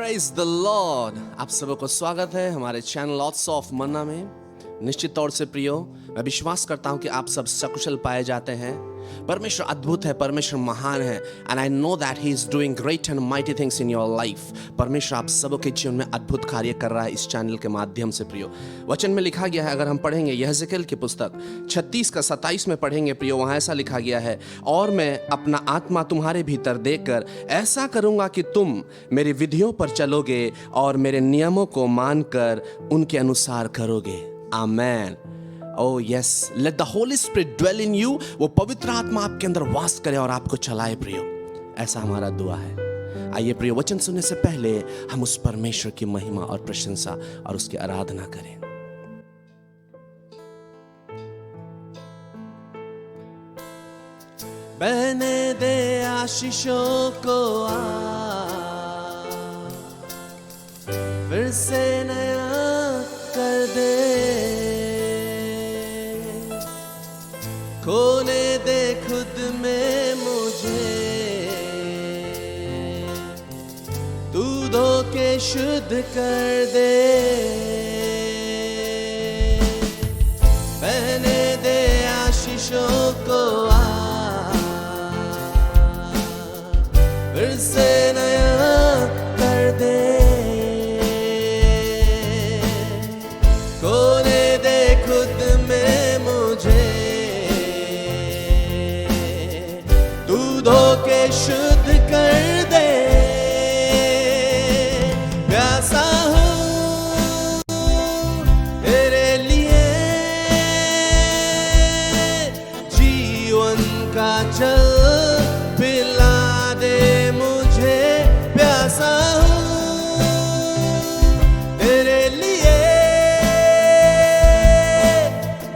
Praise the lord. आप सबको स्वागत है हमारे चैनल लॉट्स ऑफ मन्ना में। निश्चित तौर से प्रियो, मैं विश्वास करता हूं कि आप सब सकुशल पाए जाते हैं। परमेश्वर अद्भुत है, परमेश्वर महान है, and I know that he is doing great and mighty things in your life. परमेश्वर आप सबों के जीवन में अद्भुत कार्य कर रहा है इस चैनल के माध्यम से। प्रियो, वचन में लिखा गया है, अगर हम पढ़ेंगे यहेजकेल की पुस्तक 36 का 27 में पढ़ेंगे प्रियो, वहां ऐसा लिखा गया है, और मैं अपना आत्मा तुम्हारे भीतर देकर ऐसा करूंगा कि तुम मेरी विधियों पर चलोगे और मेरे नियमों को मानकर उनके अनुसार करोगे। आमेन। Oh yes, let the Holy Spirit dwell in you। वो पवित्र आत्मा आपके अंदर वास करे और आपको चलाए प्रियो, ऐसा हमारा दुआ है। आइए प्रियो, वचन सुनने से पहले हम उस परमेश्वर की महिमा और प्रशंसा और उसकी आराधना करें। बहने दे आशीषों को फिर से नया कर दे, खोने दे खुद में मुझे, तू धो के शुद्ध कर दे। पहने दे आशीषों को फिर से नया कर दे, खोने दे खुद में मुझे, धो के शुद्ध कर दे। प्यासा हूँ तेरे लिए, जीवन का जल पिला दे मुझे। प्यासा हूँ तेरे लिए,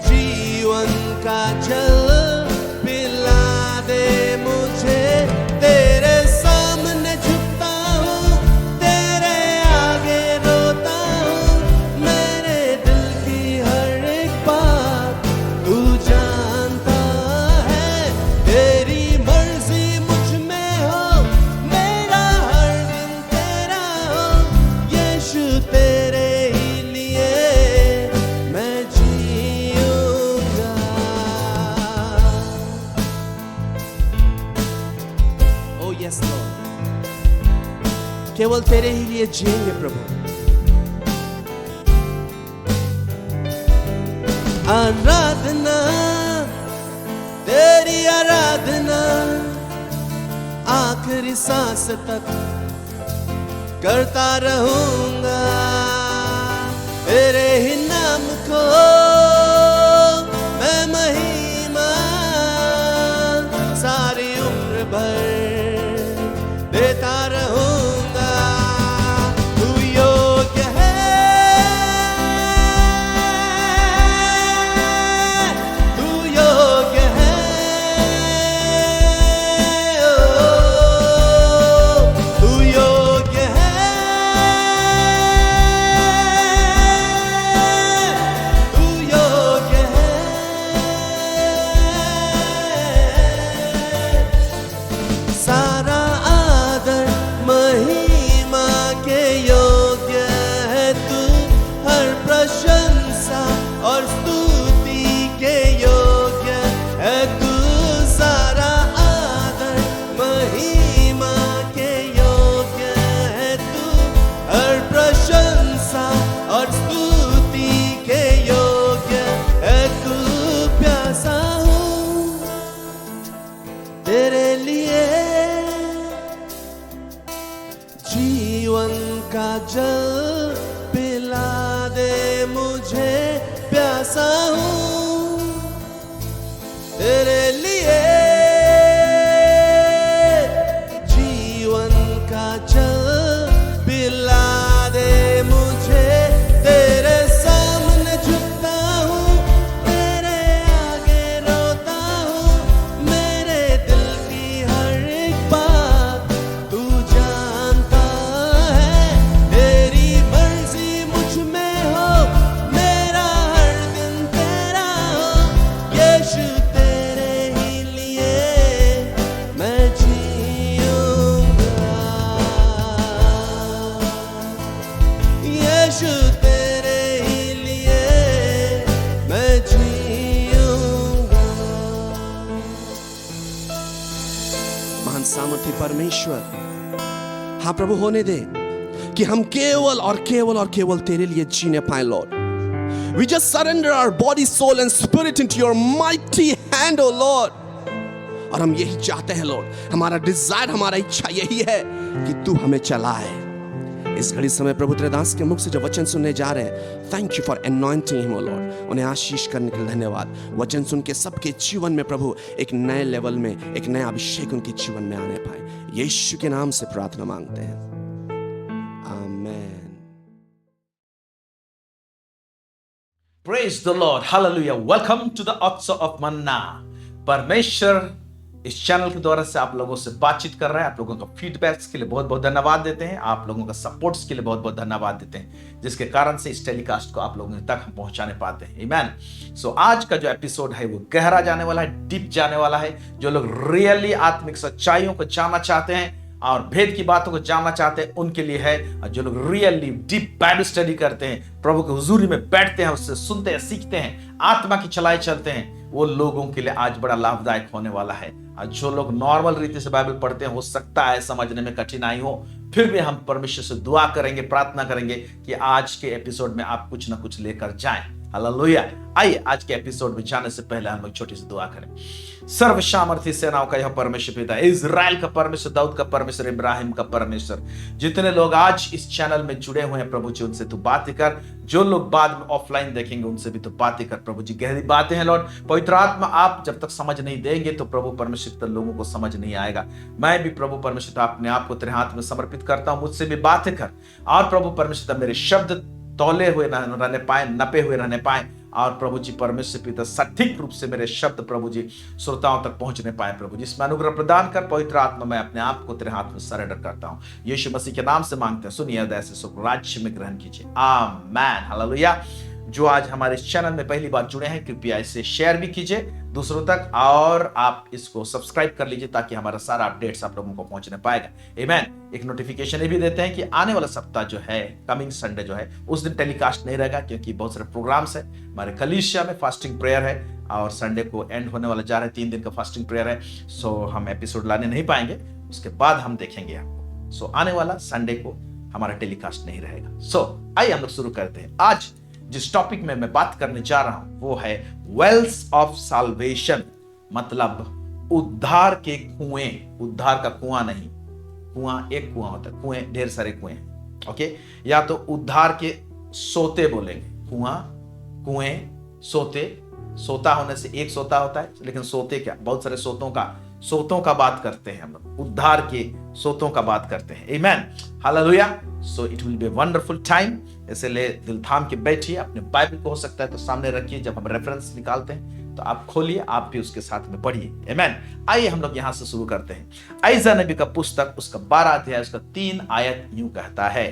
जीवन का जल केवल तेरे ही लिए जिएंगे प्रभु। आराधना तेरी आराधना आखिरी सांस तक करता रहूंगा। तेरे ही नाम को मैं महिमा सारी उम्र भर देता रहूंगा। जीवन का जल पिला दे मुझे। प्यासा हूँ तेरे लिए, जीवन का जल पिला दे मुझे। तेरे सामने झुकता हूँ, तेरे आगे रोता हूँ, मेरे दिल की हर एक बात तू जानता है। तेरी मर्जी मुझ में हो, मेरा हर दिन तेरा हो। यीशु तेरे ही सामर्थी परमेश्वर, हाँ प्रभु, होने दे कि हम केवल और केवल और केवल तेरे लिए जीने पाए Lord. We just surrender our body, soul and spirit into your mighty hand, oh Lord। और हम यही चाहते हैं लॉर्ड, हमारा डिजायर, हमारा इच्छा यही है कि तू हमें चलाए। इस घड़ी समय प्रभु तेरे दास के मुख से जो वचन सुनने जा रहे हैं, thank you for anointing him, O Lord. उन्हें आशीष करने के लिए धन्यवाद। वचन सुन के सबके जीवन में प्रभु एक नए लेवल में, एक नया अभिषेक उनके जीवन में आने पाए। यीशु के नाम से प्रार्थना मांगते हैं, आमेन। Praise the Lord, hallelujah, welcome to the Otso of Manna। परमेश्वर इस चैनल के द्वारा से आप लोगों से बातचीत कर रहा है। आप लोगों का फीडबैक्स के लिए बहुत बहुत धन्यवाद देते हैं। आप लोगों का सपोर्ट्स के लिए बहुत बहुत धन्यवाद देते हैं, जिसके कारण से इस टेलीकास्ट को आप लोगों तक हम पहुंचाने पाते हैं। आमीन। सो आज का जो एपिसोड है वो गहरा जाने वाला है, डीप जाने वाला है। जो लोग रियली आत्मिक सच्चाइयों को जानना चाहते हैं और भेद की बातों को जानना चाहते हैं, उनके लिए है। और जो लोग रियली डीप बाइबल स्टडी करते हैं, प्रभु की हुजूरी में बैठते हैं, उससे सुनते हैं, सीखते हैं, आत्मा की चलाई चलते हैं, वो लोगों के लिए आज बड़ा लाभदायक होने वाला है। और जो लोग नॉर्मल रीति से बाइबल पढ़ते हैं, हो सकता है समझने में कठिनाई हो, फिर भी हम परमेश्वर से दुआ करेंगे, प्रार्थना करेंगे कि आज के एपिसोड में आप कुछ ना कुछ लेकर जाएं। हालेलुया। आइए आज के एपिसोड में जाने से पहले हम एक छोटी सी दुआ करें। सर्वसामर्थी सेनाओं का यह परमेश्वर पिता, इजराइल का परमेश्वर, दाऊद का परमेश्वर, इब्राहिम का परमेश्वर, जितने लोग आज इस चैनल में जुड़े हुए हैं प्रभु जी, उनसे तू बातें कर। जो लोग बाद में ऑफलाइन देखेंगे उनसे भी तू बातें कर प्रभु जी। गहरी बातें हैं लॉर्ड, पवित्र आत्मा आप जब तक समझ नहीं देंगे तो प्रभु परमेश्वर तक लोगों को समझ नहीं आएगा। मैं भी प्रभु परमेश्वर अपने आप को तेरे हाथ में समर्पित करता हूं, मुझसे भी बातें कर। और प्रभु परमेश्वर मेरे शब्द तौले हुए रहने पाए, नपे हुए रहने पाए, और प्रभु जी परमेश्वर पिता सटीक रूप से मेरे शब्द प्रभु जी श्रोताओं तक पहुंचने पाए। प्रभु जी इसमें अनुग्रह प्रदान कर। पवित्र आत्मा, मैं अपने आप को तेरे हाथ में सरेंडर करता हूं, यीशु मसीह के नाम से मांगते हैं। सुनिए हृदय से, सुख राज्य में ग्रहण कीजिए, आमेन। हालेलुया। जो आज हमारे इस चैनल में पहली बार जुड़े हैं, कृपया इसे शेयर भी कीजिए दूसरों तक, और आप इसको सब्सक्राइब कर लीजिए ताकि हमारा सारा अपडेट्स आप लोगों को पहुंचने पाएगा। आमेन। एक नोटिफिकेशन ये भी देते हैं कि आने वाला सप्ताह जो है, कमिंग संडे जो है, उस दिन टेलीकास्ट नहीं रहेगा, क्योंकि बहुत सारे प्रोग्राम्स है। हमारे कलीसिया में फास्टिंग प्रेयर है और संडे को एंड होने वाला जा रहा है, 3 दिन का फास्टिंग प्रेयर है। सो हम एपिसोड लाने नहीं पाएंगे, उसके बाद हम देखेंगे आपको। सो आने वाला संडे को हमारा टेलीकास्ट नहीं रहेगा। सो आइए हम लोग शुरू करते हैं। आज जिस टॉपिक में मैं बात करने जा रहा हूं वो है वेल्स ऑफ साल्वेशन, मतलब उद्धार के कुएं। उद्धार का कुआं नहीं, कुआं एक कुआं होता है, कुएं ढेर सारे कुएं हैं। ओके, या तो उद्धार के सोते बोलेंगे, कुआं, कुएं, सोते। सोता होने से एक सोता होता है, लेकिन सोते क्या, बहुत सारे सोतों का बात करते हैं हम लोग, उद्धार के सोतों का बात करते हैं। Amen. Hallelujah. So it will be wonderful time. इसलिए दिल थाम के बैठिए, अपने बाइबल को हो सकता है तो सामने रखिए। जब हम रेफरेंस निकालते हैं तो आप खोलिए, आप भी उसके साथ में पढ़िए। आमेन। आइए हम लोग यहां से शुरू करते हैं। ऐसा नबी का पुस्तक, उसका 12 अध्याय, उसका 3 आयत यूं कहता है,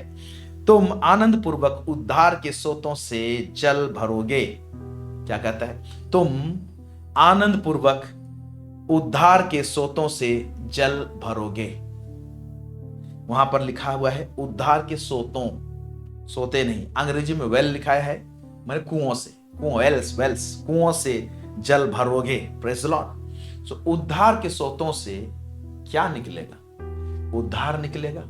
तुम आनंद पूर्वक उद्धार के सोतों से जल भरोगे। क्या कहता है? तुम आनंद पूर्वक उद्धार के सोतों से जल भरोगे। वहां पर लिखा हुआ है उद्धार के सोतों, सोते नहीं, अंग्रेजी में वेल लिखा है, मैंने कुओं से, वेल्स, कुओं से जल भरोगे। Praise the lord. सो उद्धार के सोतों से क्या निकलेगा? उद्धार निकलेगा।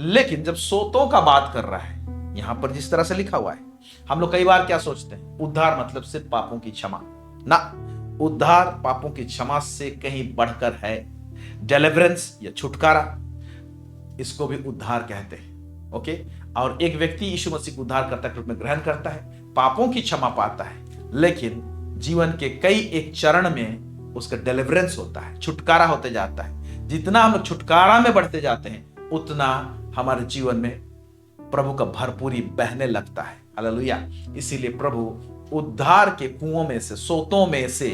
लेकिन जब सोतों का बात कर रहा है यहां पर जिस तरह से लिखा हुआ है, हम लोग कई बार क्या सोचते हैं, उद्धार मतलब सिर्फ पापों की क्षमा। ना, उद्धार पापों की क्षमा से कहीं बढ़कर है। डिलीवरेंस या छुटकारा, इसको भी उद्धार कहते हैं। ओके, और एक व्यक्ति यीशु मसीह को उद्धारकर्ता के रूप में ग्रहण करता है, पापों की क्षमा पाता है, लेकिन जीवन के कई एक चरण में उसका डिलीवरेंस होता है, छुटकारा होते जाता है। जितना हम लोग छुटकारा में बढ़ते जाते हैं, उतना हमारे जीवन में प्रभु का भरपूरी बहने लगता है। हालेलुया। इसीलिए प्रभु उद्धार के कुओं में से, सोतों में से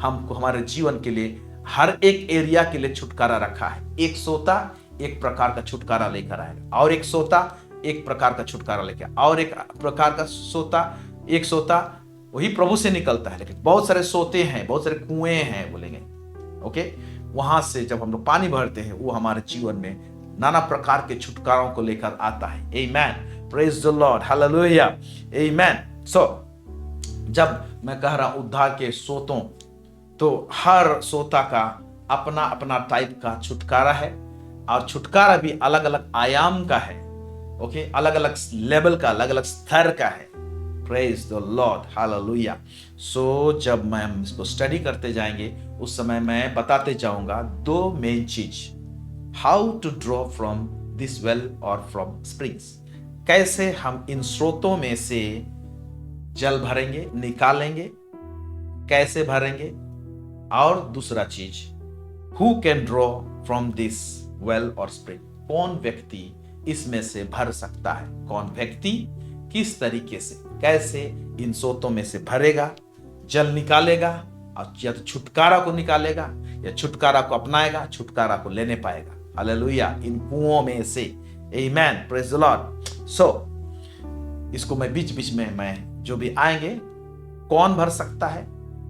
हमको हमारे जीवन के लिए हर एक एरिया के लिए छुटकारा रखा है। एक सोता एक प्रकार का छुटकारा लेकर आएगा, और एक सोता एक प्रकार का छुटकारा लेकर, और एक प्रकार का सोता, एक सोता वही प्रभु से निकलता है, लेकिन बहुत सारे सोते हैं, बहुत सारे कुएं हैं बोलेंगे। ओके, वहां से जब हम लोग पानी भरते हैं, वो हमारे जीवन में नाना प्रकार के छुटकारों को लेकर आता है। Amen. Praise the lord. Hallelujah. Amen. So जब मैं कह रहा हूं उद्धार के सोतों, तो हर सोता का अपना अपना टाइप का छुटकारा है, और छुटकारा भी अलग अलग आयाम का है। ओके, अलग अलग लेवल का, अलग अलग स्तर का है। Praise the lord, hallelujah. So जब मैं हम इसको स्टडी करते जाएंगे उस समय मैं बताते जाऊंगा दो मेन चीज, how to draw from this well और फ्रॉम स्प्रिंग्स, कैसे हम इन स्रोतों में से जल भरेंगे, निकालेंगे, कैसे भरेंगे, और दूसरा चीज, who can draw from this well और स्प्रिंग, कौन व्यक्ति इसमें से भर सकता है, कौन व्यक्ति किस तरीके से, कैसे इन स्रोतों में से भरेगा, जल निकालेगा, और या तो छुटकारा को निकालेगा या छुटकारा को अपनाएगा, छुटकारा को लेने पाएगा। हालेलुया, इन कुओं में से। आमेन, प्रेज द लॉर्ड। सो इसको मैं बीच बीच में मैं जो भी आएंगे, कौन भर सकता है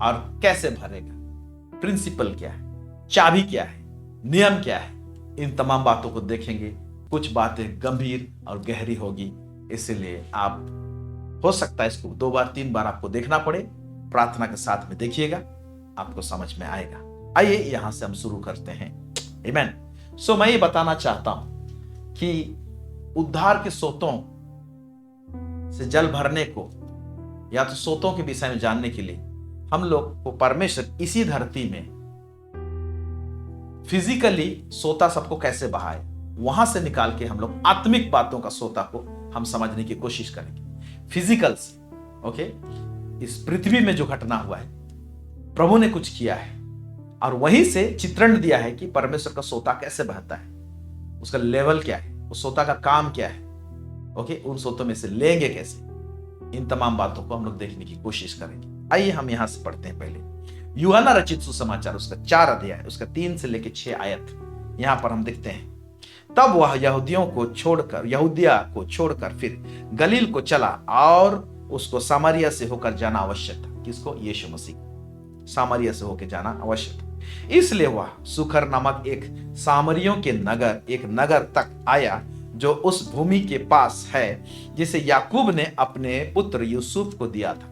और कैसे भरेगा, प्रिंसिपल क्या है, चाबी क्या है, नियम क्या है, इन तमाम बातों को देखेंगे। कुछ बातें गंभीर और गहरी होगी, इसलिए आप हो सकता है इसको 2 बार 3 बार आपको देखना पड़े। प्रार्थना के साथ में देखिएगा, आपको समझ में आएगा। आइए यहां से हम शुरू करते हैं। आमेन। सो मैं ये बताना चाहता हूं कि उद्धार के सोतों से जल भरने को या तो सोतों के विषय में जानने के लिए हम लोग को परमेश्वर इसी धरती में फिजिकली सोता सबको कैसे बहाए, वहां से निकाल के हम लोग आत्मिक बातों का सोता को हम समझने की कोशिश करेंगे। फिजिकल से, ओके, इस पृथ्वी में जो घटना हुआ है, प्रभु ने कुछ किया है और वहीं से चित्रण दिया है कि परमेश्वर का सोता कैसे बहता है, उसका लेवल क्या है, उस सोता का काम क्या है। ओके, उन सोतों में से लेंगे कैसे, इन तमाम बातों को हम लोग देखने की कोशिश करेंगे। आइए हम यहां से पढ़ते हैं। पहले यूहन्ना रचित सुसमाचार उसका 4 अध्याय उसका 3 से लेकर 6 आयत यहां पर हम देखते हैं। तब वह यहूदिया को छोड़कर फिर गलील को चला और उसको सामरिया से होकर जाना आवश्यक था। किसको? यीशु मसीह को सामरिया से होकर जाना आवश्यक था। इसलिए वह सुखर नामक एक सामरियों के एक नगर तक आया जो उस भूमि के पास है जिसे याकूब ने अपने पुत्र यूसुफ को दिया था।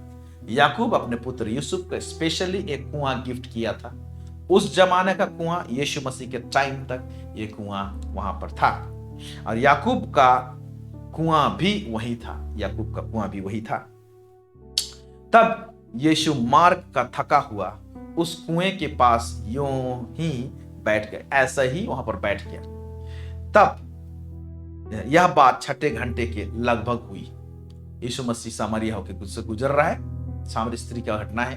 याकूब अपने पुत्र यूसुफ को स्पेशली एक कुआं गिफ्ट किया था। उस जमाने का कुआं, यीशु मसीह के टाइम तक ये कुआं वहां पर था और याकूब का कुआं भी वही था। तब यीशु मार्ग का थका हुआ उस कुएं के पास यूं ही बैठ गए, ऐसा ही वहां पर बैठ गया। तब यह बात 6 घंटे के लगभग हुई। यीशु मसीह सामरिया होकर से गुजर रहा है। सामरी स्त्री का घटना है,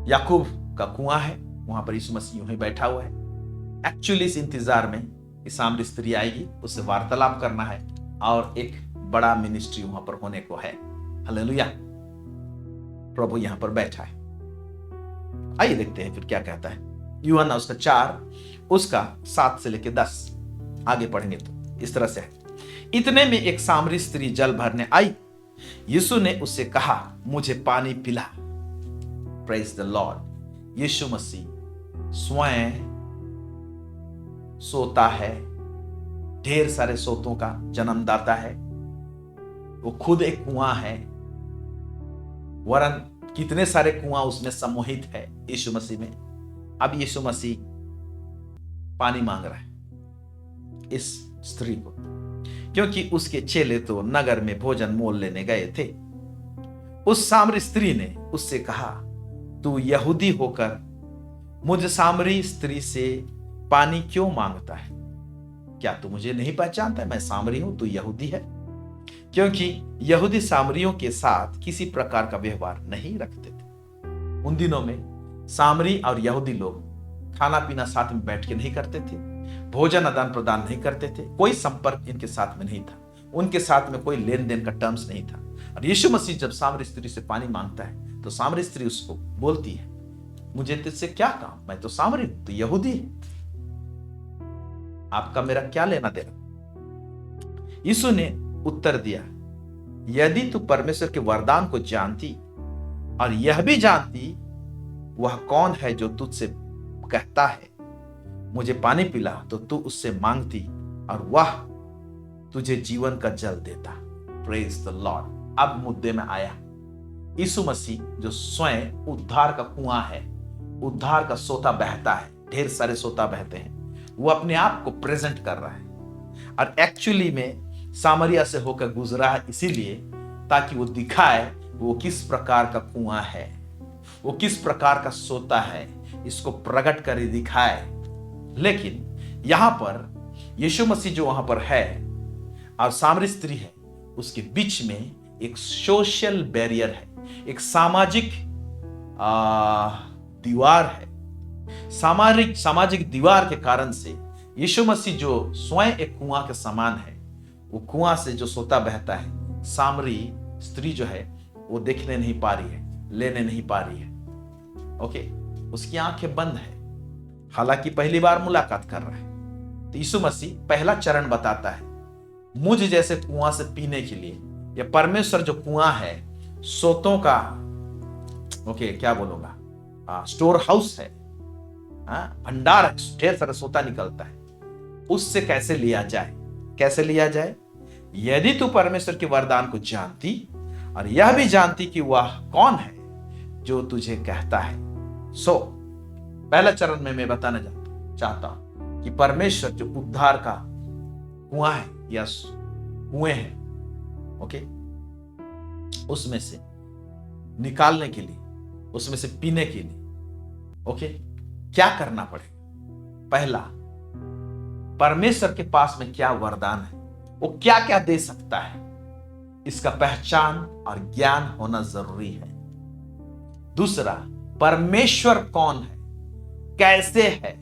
याकूब का कुआं है, वहां पर यीशु मसीह यूं ही बैठा हुआ है। एक्चुअली इस इंतजार में कि सामरी स्त्री आएगी, उससे वार्तालाप करना है और एक बड़ा मिनिस्ट्री वहां पर होने को है। हालेलुया, प्रभु यहां पर बैठा है। आइए देखते हैं फिर क्या कहता है। यूहन्ना उसका 4 उसका 7 से लेकर 10 आगे पढ़ेंगे तो इस तरह से है। इतने में एक सामरी स्त्री जल भरने आई। यीशु ने उससे कहा, मुझे पानी पिला। Praise the lord. Yeshu Masih स्वयं सोता है, ढेर सारे सोतों का जन्मदाता है। वो खुद एक कुआं है, वरन कितने सारे कुआं उसमें सम्मोहित है यीशु मसीह में। अब यीशु मसीह पानी मांग रहा है इस स्त्री को, क्योंकि उसके चेले तो नगर में भोजन मोल लेने गए थे। उस सामरी स्त्री ने उससे कहा, तू यहूदी होकर मुझ सामरी स्त्री से पानी क्यों मांगता है? क्या तू मुझे नहीं पहचानता? मैं सामरी हूं, तू यहूदी है। क्योंकि यहूदी सामरियों के साथ किसी प्रकार का व्यवहार नहीं रखते थे। उन दिनों में सामरी और यहूदी लोग खाना पीना साथ में बैठ के नहीं करते थे, भोजन आदान प्रदान नहीं करते थे, कोई संपर्क इनके साथ में नहीं था, उनके साथ में कोई लेन देन का टर्म्स नहीं था। और यीशु मसीह जब सामरी स्त्री से पानी मांगता है तो सामरी स्त्री उसको बोलती है, मुझे तुझसे क्या काम, मैं तो सामरी हूं, तो यहूदी है, आपका मेरा क्या लेना देना? यीशु ने उत्तर दिया, यदि तू परमेश्वर के वरदान को जानती और यह भी जानती वह कौन है जो तुझसे कहता है मुझे पानी पिला, तो तू उससे मांगती और वह तुझे जीवन का जल देता। Praise the Lord. अब मुद्दे में आया। यीशु मसीह जो स्वयं उद्धार का कुआं है, उद्धार का सोता बहता है, ढेर सारे सोता बहते हैं, वो अपने आप को प्रेजेंट कर रहा है। और एक्चुअली में सामरिया से होकर गुजरा है इसीलिए ताकि वो दिखाए वो किस प्रकार का कुआं है, वो किस प्रकार का सोता है, इसको प्रकट कर दिखाए। लेकिन यहां पर यीशु मसीह जो वहां पर है और सामरी स्त्री है, उसके बीच में एक सोशल बैरियर है, एक सामाजिक दीवार है। सामाजिक दीवार के कारण से यीशु मसीह जो स्वयं एक कुआं के समान है, वो कुआं से जो सोता बहता है, सामरी स्त्री जो है वो देखने नहीं पा रही है, लेने नहीं पा रही है। ओके, उसकी आंखें बंद है, हालांकि पहली बार मुलाकात कर रहा है। तो यीशु मसीह पहला चरण बताता है, मुझ जैसे कुआं से पीने के लिए, या परमेश्वर जो कुआं है, सोतों का क्या बोलूंगा, स्टोर हाउस है, भंडार है, ढेर सारा सोता निकलता है, उससे कैसे लिया जाए, कैसे लिया जाए। यदि तू परमेश्वर के वरदान को जानती और यह भी जानती कि वह कौन है जो तुझे कहता है। पहला चरण में मैं बताना चाहता हूं कि परमेश्वर जो उद्धार का कुआं है या कुएं हैं, उसमें से निकालने के लिए, उसमें से पीने के लिए क्या करना पड़ेगा। पहला, परमेश्वर के पास में क्या वरदान है, वो क्या क्या दे सकता है, इसका पहचान और ज्ञान होना जरूरी है। दूसरा, परमेश्वर कौन है, कैसे है,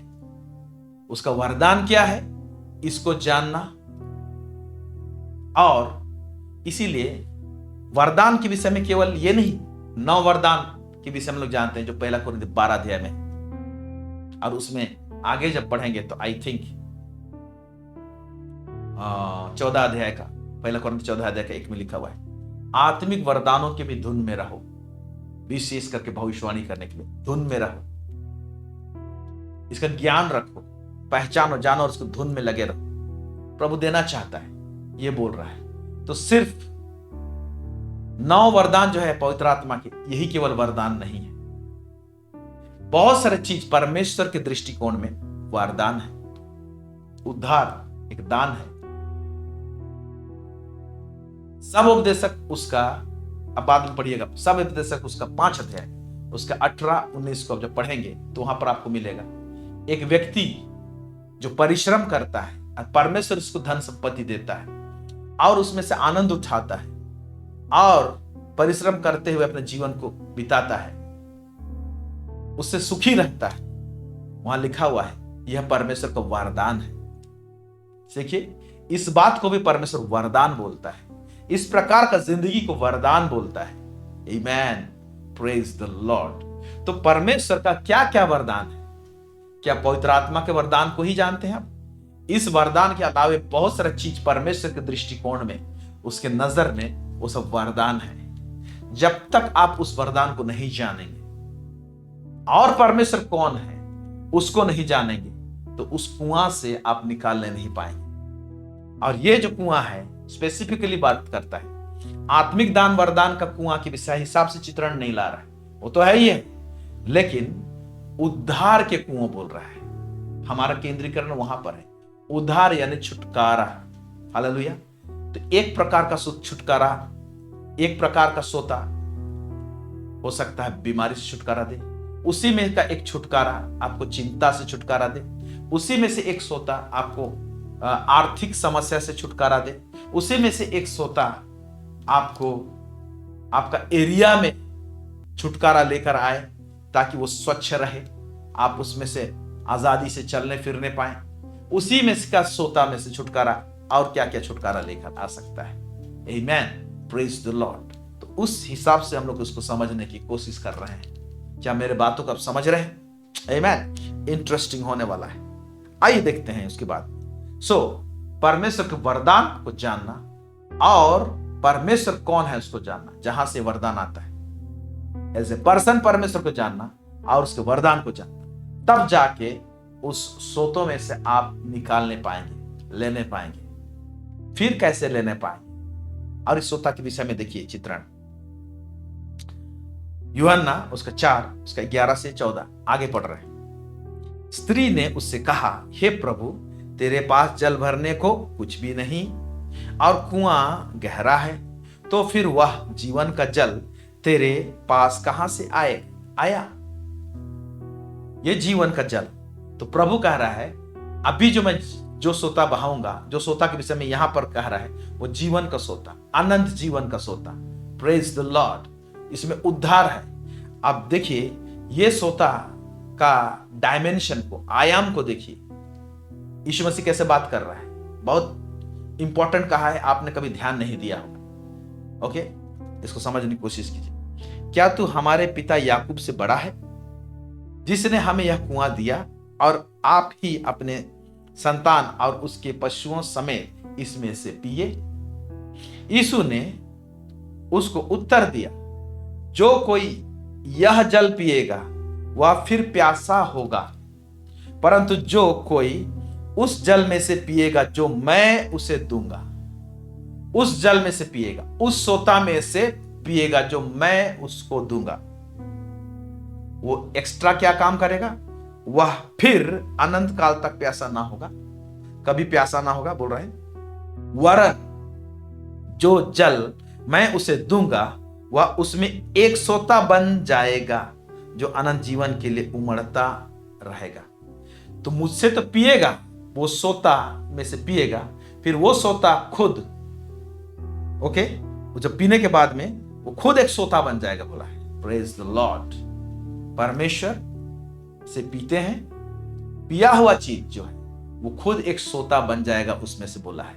उसका वरदान क्या है, इसको जानना। और इसीलिए वरदान के विषय में केवल ये नहीं, 9 वरदान के विषय में लोग जानते हैं जो पहला कुरिन्थियों 12 अध्याय में, और उसमें आगे जब पढ़ेंगे तो आई थिंक 14 अध्याय का, पहला कुरिन्थियों 14 अध्याय का 1 में लिखा हुआ है, आत्मिक वरदानों के भी धुन में रहो, विशेष करके भविष्यवाणी करने के लिए धुन में रहो, इसका ज्ञान रखो, पहचानो, जानो और उसको धुन में लगे रहो। प्रभु देना चाहता है, ये बोल रहा है। तो सिर्फ 9 वरदान जो है पवित्र आत्मा के, यही केवल वरदान नहीं है, बहुत सारे चीज परमेश्वर के दृष्टिकोण में वरदान है। उद्धार एक दान है। सब उपदेशक उसका, अब बाद में पढ़िएगा, सब उपदेशक उसका 5 अध्याय, उसका 18-19 को अब जब पढ़ेंगे तो वहां पर आपको मिलेगा एक व्यक्ति जो परिश्रम करता है और परमेश्वर उसको धन संपत्ति देता है और उसमें से आनंद उठाता है और परिश्रम करते हुए अपने जीवन को बिताता है, उससे सुखी रहता है। वहां लिखा हुआ है यह परमेश्वर का वरदान है। देखिए, इस बात को भी परमेश्वर वरदान बोलता है, इस प्रकार का जिंदगी को वरदान बोलता है। Amen, praise the Lord. तो परमेश्वर का क्या क्या वरदान है? क्या पवित्र आत्मा के वरदान को ही जानते हैं आप? इस वरदान के अलावे बहुत सारा चीज परमेश्वर के दृष्टिकोण में, उसके नजर में वो सब वरदान है। जब तक आप उस वरदान को नहीं जानेंगे और परमेश्वर कौन है उसको नहीं जानेंगे, तो उस कुआं से आप निकालने नहीं पाएंगे। और ये जो कुआं है स्पेसिफिकली बात करता है, आत्मिक दान वरदान का कुआं के विषय हिसाब से चित्रण नहीं ला रहा है, वो तो है ही है, लेकिन उद्धार के कुआं बोल रहा है। हमारा केंद्रीकरण वहां पर है, उद्धार यानी छुटकारा। हालेलुया। तो एक प्रकार का छुटकारा, एक प्रकार का सोता हो सकता है बीमारी से छुटकारा दे, उसी में का एक छुटकारा आपको चिंता से छुटकारा दे, उसी में से एक सोता आपको आर्थिक समस्या से छुटकारा दे, उसी में से एक सोता आपको आपका एरिया में छुटकारा लेकर आए ताकि वो स्वच्छ रहे, आप उसमें से आजादी से चलने फिरने पाए। उसी में का सोता में से छुटकारा और क्या क्या छुटकारा लेकर आ सकता है। Amen, praise the Lord. तो उस हिसाब से हम लोग उसको समझने की कोशिश कर रहे हैं। क्या मेरे बातों को आप समझ रहे हैं? आमेन। इंटरेस्टिंग होने वाला है। आइए देखते हैं उसके बाद। परमेश्वर के वरदान को जानना और परमेश्वर कौन है उसको जानना, जहां से वरदान आता है। एज ए पर्सन परमेश्वर को जानना और उसके वरदान को जानना, तब जाके उस सोतों में से आप निकालने पाएंगे, लेने पाएंगे। फिर कैसे लेने पाएंगे? और इस सोता के विषय में देखिए चित्रण, यूहन्ना उसका 4 उसका 11 से 14 आगे पढ़ रहे हैं। स्त्री ने उससे कहा, हे प्रभु, तेरे पास जल भरने को कुछ भी नहीं और कुआं गहरा है, तो फिर वह जीवन का जल तेरे पास कहां से आया? ये जीवन का जल। तो प्रभु कह रहा है, अभी जो सोता बहाऊंगा, जो सोता के विषय में यहां पर कह रहा है, वो जीवन का सोता, अनंत जीवन का सोता। Praise the Lord. इसमें उद्धार है। अब देखिए, ये सोता का डायमेंशन को, आयाम को देखिए। यीशु मसीह कैसे बात कर रहा है, बहुत इंपॉर्टेंट कहा है, आपने कभी ध्यान नहीं दिया होगा। ओके, इसको समझने की कोशिश कीजिए। क्या तू हमारे पिता याकूब से बड़ा है, जिसने हमें यह कुआं दिया, और आप ही अपने संतान और उसके पशुओं समेत इसमें से पिए? यीशु ने उसको उत्तर दिया, जो कोई यह जल पिएगा वह फिर प्यासा होगा, परंतु जो कोई उस जल में से पिएगा जो मैं उसे दूंगा, उस जल में से पिएगा, उस सोता में से पिएगा जो मैं उसको दूंगा, वो एक्स्ट्रा क्या काम करेगा? वह फिर अनंत काल तक प्यासा ना होगा, कभी प्यासा ना होगा, बोल रहे हैं। वरन जो जल मैं उसे दूंगा वह उसमें एक सोता बन जाएगा, जो अनंत जीवन के लिए उमड़ता रहेगा। तो मुझसे तो पिएगा, वो सोता में से पिएगा, फिर वो सोता खुद, ओके, वो जब पीने के बाद में वो खुद एक सोता बन जाएगा, बोला है। Praise the Lord. परमेश्वर से पीते हैं, पिया हुआ चीज जो है वो खुद एक सोता बन जाएगा उसमें से, बोला है।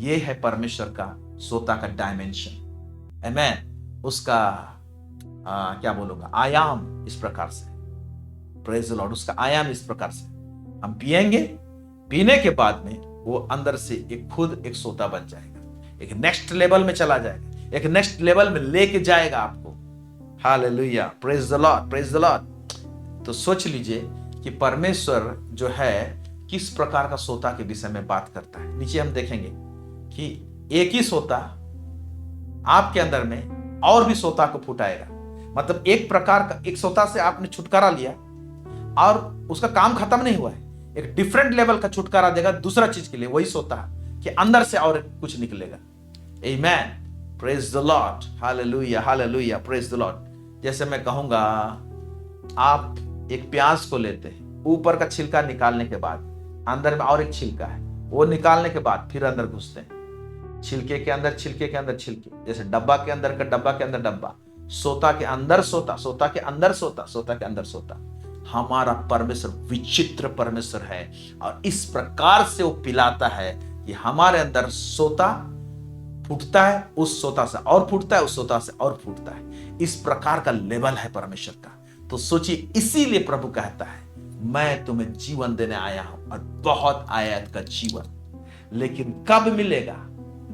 ये है परमेश्वर का सोता का डायमेंशन। आमेन। उसका क्या बोलूंगा, आयाम इस प्रकार से। Praise the Lord. उसका आयाम इस प्रकार से, हम पिएंगे, पीने के बाद में वो अंदर से एक खुद एक सोता बन जाएगा, एक नेक्स्ट लेवल में चला जाएगा, एक नेक्स्ट लेवल में लेके जाएगा आपको। Hallelujah. Praise the Lord, praise the Lord. तो सोच लीजिए कि परमेश्वर जो है किस प्रकार का सोता के विषय में बात करता है। नीचे हम देखेंगे कि एक ही सोता आपके अंदर में और भी सोता को फुटाएगा। मतलब एक प्रकार का, एक सोता से आपने छुटकारा लिया और उसका काम खत्म नहीं हुआ है, एक डिफरेंट लेवल का छुटकारा देगा दूसरा चीज के लिए, वही सोता कि अंदर से और कुछ निकलेगा। Amen. Praise the lord. Hallelujah, hallelujah. Praise the lord. जैसे मैं कहूंगा, आप एक प्याज को लेते हैं, ऊपर का छिलका निकालने के बाद अंदर में और एक छिलका है, वो निकालने के बाद फिर अंदर घुसते हैं, छिलके के अंदर, छिलके के अंदर छिलके, जैसे डब्बा के अंदर का, डब्बा के अंदर डब्बा, सोता के अंदर सोता, सोता के अंदर सोता, सोता के अंदर सोता। हमारा परमेश्वर विचित्र परमेश्वर है, और इस प्रकार से वो पिलाता है कि हमारे अंदर सोता फूटता है, उस सोता से और फूटता है, उस सोता से और फूटता है। इस प्रकार का लेवल है परमेश्वर का। तो सोचिए, इसीलिए प्रभु कहता है, मैं तुम्हें जीवन देने आया हूं, और बहुत आयत का जीवन। लेकिन कब मिलेगा?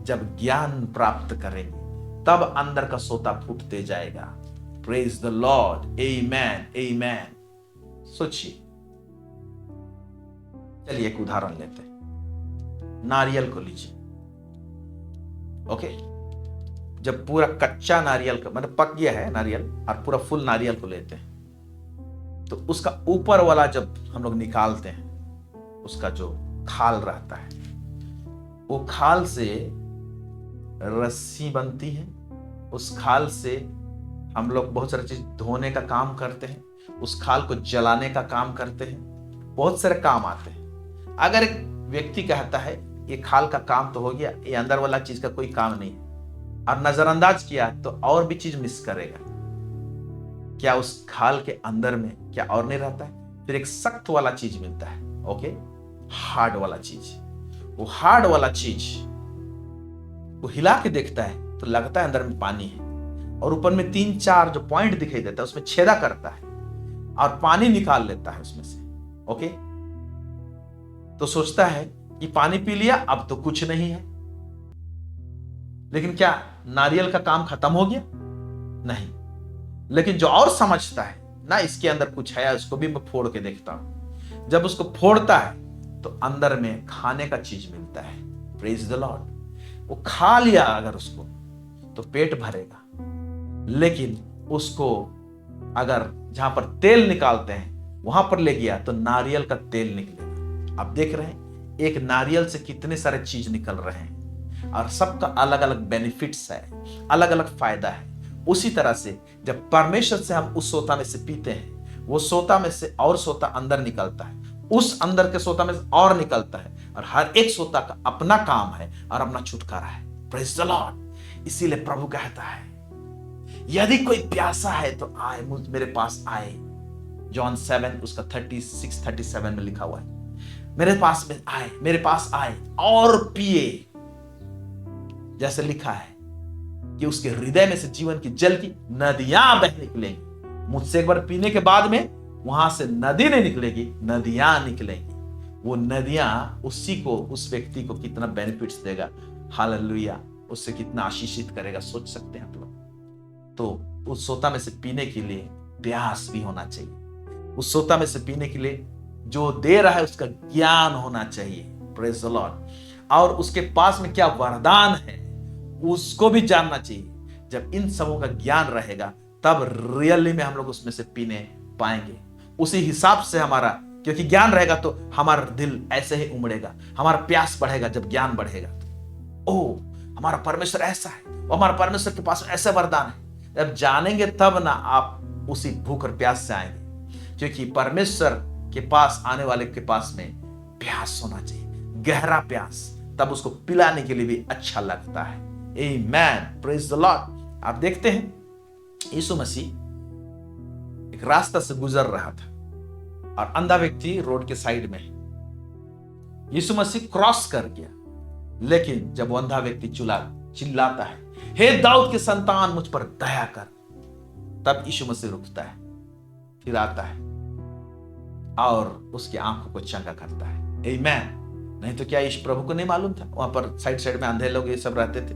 जब ज्ञान प्राप्त करेंगे, तब अंदर का सोता फूटते जाएगा। Praise the lord. Amen, amen. सोचिए, चलिए एक उदाहरण लेते हैं। नारियल को लीजिए। ओके, जब पूरा कच्चा नारियल का, मतलब पक गया है नारियल, और पूरा फुल नारियल को लेते हैं, तो उसका ऊपर वाला जब हम लोग निकालते हैं, उसका जो खाल रहता है, वो खाल से रस्सी बनती है। उस खाल से हम लोग बहुत सारी चीज धोने का काम करते हैं, उस खाल को जलाने का काम करते हैं, बहुत सारे काम आते हैं। अगर एक व्यक्ति कहता है ये खाल का काम तो हो गया, ये अंदर वाला चीज का कोई काम नहीं है, और नजरअंदाज किया तो और भी चीज मिस करेगा, क्या उस खाल के अंदर में क्या और नहीं रहता है? फिर एक सख्त वाला चीज मिलता है, ओके, हार्ड वाला चीज। वो हार्ड वाला चीज वो हिला के देखता है तो लगता है अंदर में पानी है, और ऊपर में 3-4 जो पॉइंट दिखाई देता है, उसमें छेदा करता है और पानी निकाल लेता है उसमें से, ओके। तो सोचता है कि पानी पी लिया, अब तो कुछ नहीं है। लेकिन क्या नारियल का काम खत्म हो गया? नहीं। लेकिन जो और समझता है ना, इसके अंदर कुछ है, उसको भी मैं फोड़ के देखता हूं। जब उसको फोड़ता है तो अंदर में खाने का चीज मिलता है। Praise the Lord. वो खा लिया अगर उसको तो पेट भरेगा, लेकिन उसको अगर जहां पर तेल निकालते हैं वहां पर ले गया तो नारियल का तेल निकलेगा। आप देख रहे हैं एक नारियल से कितने सारे चीज निकल रहे हैं और सबका अलग अलग बेनिफिट्स है, अलग अलग फायदा है। उसी तरह से जब परमेश्वर से हम उस सोता में से पीते हैं, वो सोता में से और सोता अंदर निकलता है, उस अंदर के सोता में से और निकलता है, और हर एक सोता का अपना काम है और अपना छुटकारा है। Praise the Lord. इसीलिए प्रभु कहता है यदि कोई प्यासा है तो आए, मेरे पास आए। जॉन 7 उसका 36-37 में लिखा हुआ है, मेरे पास में आए, मेरे पास आए और पिए। जैसे लिखा है कि उसके हृदय में से जीवन की जल की नदियां बह निकलेंगी। मुझसे एक बार पीने के बाद में वहां से नदी नहीं निकलेगी, नदियां निकलेंगी। वो नदियां उसी को, उस व्यक्ति को कितना बेनिफिट्स देगा। हालेलुया। उससे कितना आशीषित करेगा, सोच सकते हैं आप लोग। तो उस सोता में से पीने के लिए प्यास भी होना चाहिए। उस सोता में से पीने के लिए जो दे रहा है उसका ज्ञान होना चाहिए। Praise the Lord. और उसके पास में क्या वरदान है उसको भी जानना चाहिए। जब इन सबों का ज्ञान रहेगा तब रियली में हम लोग उसमें से पीने पाएंगे। उसी हिसाब से हमारा, क्योंकि ज्ञान रहेगा तो हमारा दिल ऐसे ही उमड़ेगा, हमारा प्यास बढ़ेगा। जब ज्ञान बढ़ेगा तो ओ हमारा परमेश्वर ऐसा है, वो हमारा परमेश्वर के पास ऐसा वरदान है। जब जानेंगे तब ना आप उसी भूख और प्यास से आएंगे, क्योंकि परमेश्वर के पास आने वाले के पास में प्यास होना चाहिए, गहरा प्यास। तब उसको पिलाने के लिए भी अच्छा लगता है। आमेन। Praise the lord. आप देखते हैं यीशु मसीह एक रास्ता से गुजर रहा था और अंधा व्यक्ति रोड के साइड में है। यीशु मसीह क्रॉस कर गया, लेकिन जब वो अंधा व्यक्ति चिल्लाता है, हे दाऊद के संतान मुझ पर दया कर, तब यीशु मसीह रुकता है, फिर आता है और उसकी आंखों को चंगा करता है। आमेन। नहीं तो क्या यीशु प्रभु को नहीं मालूम था? वहां पर साइड साइड में अंधे लोग ये सब रहते थे,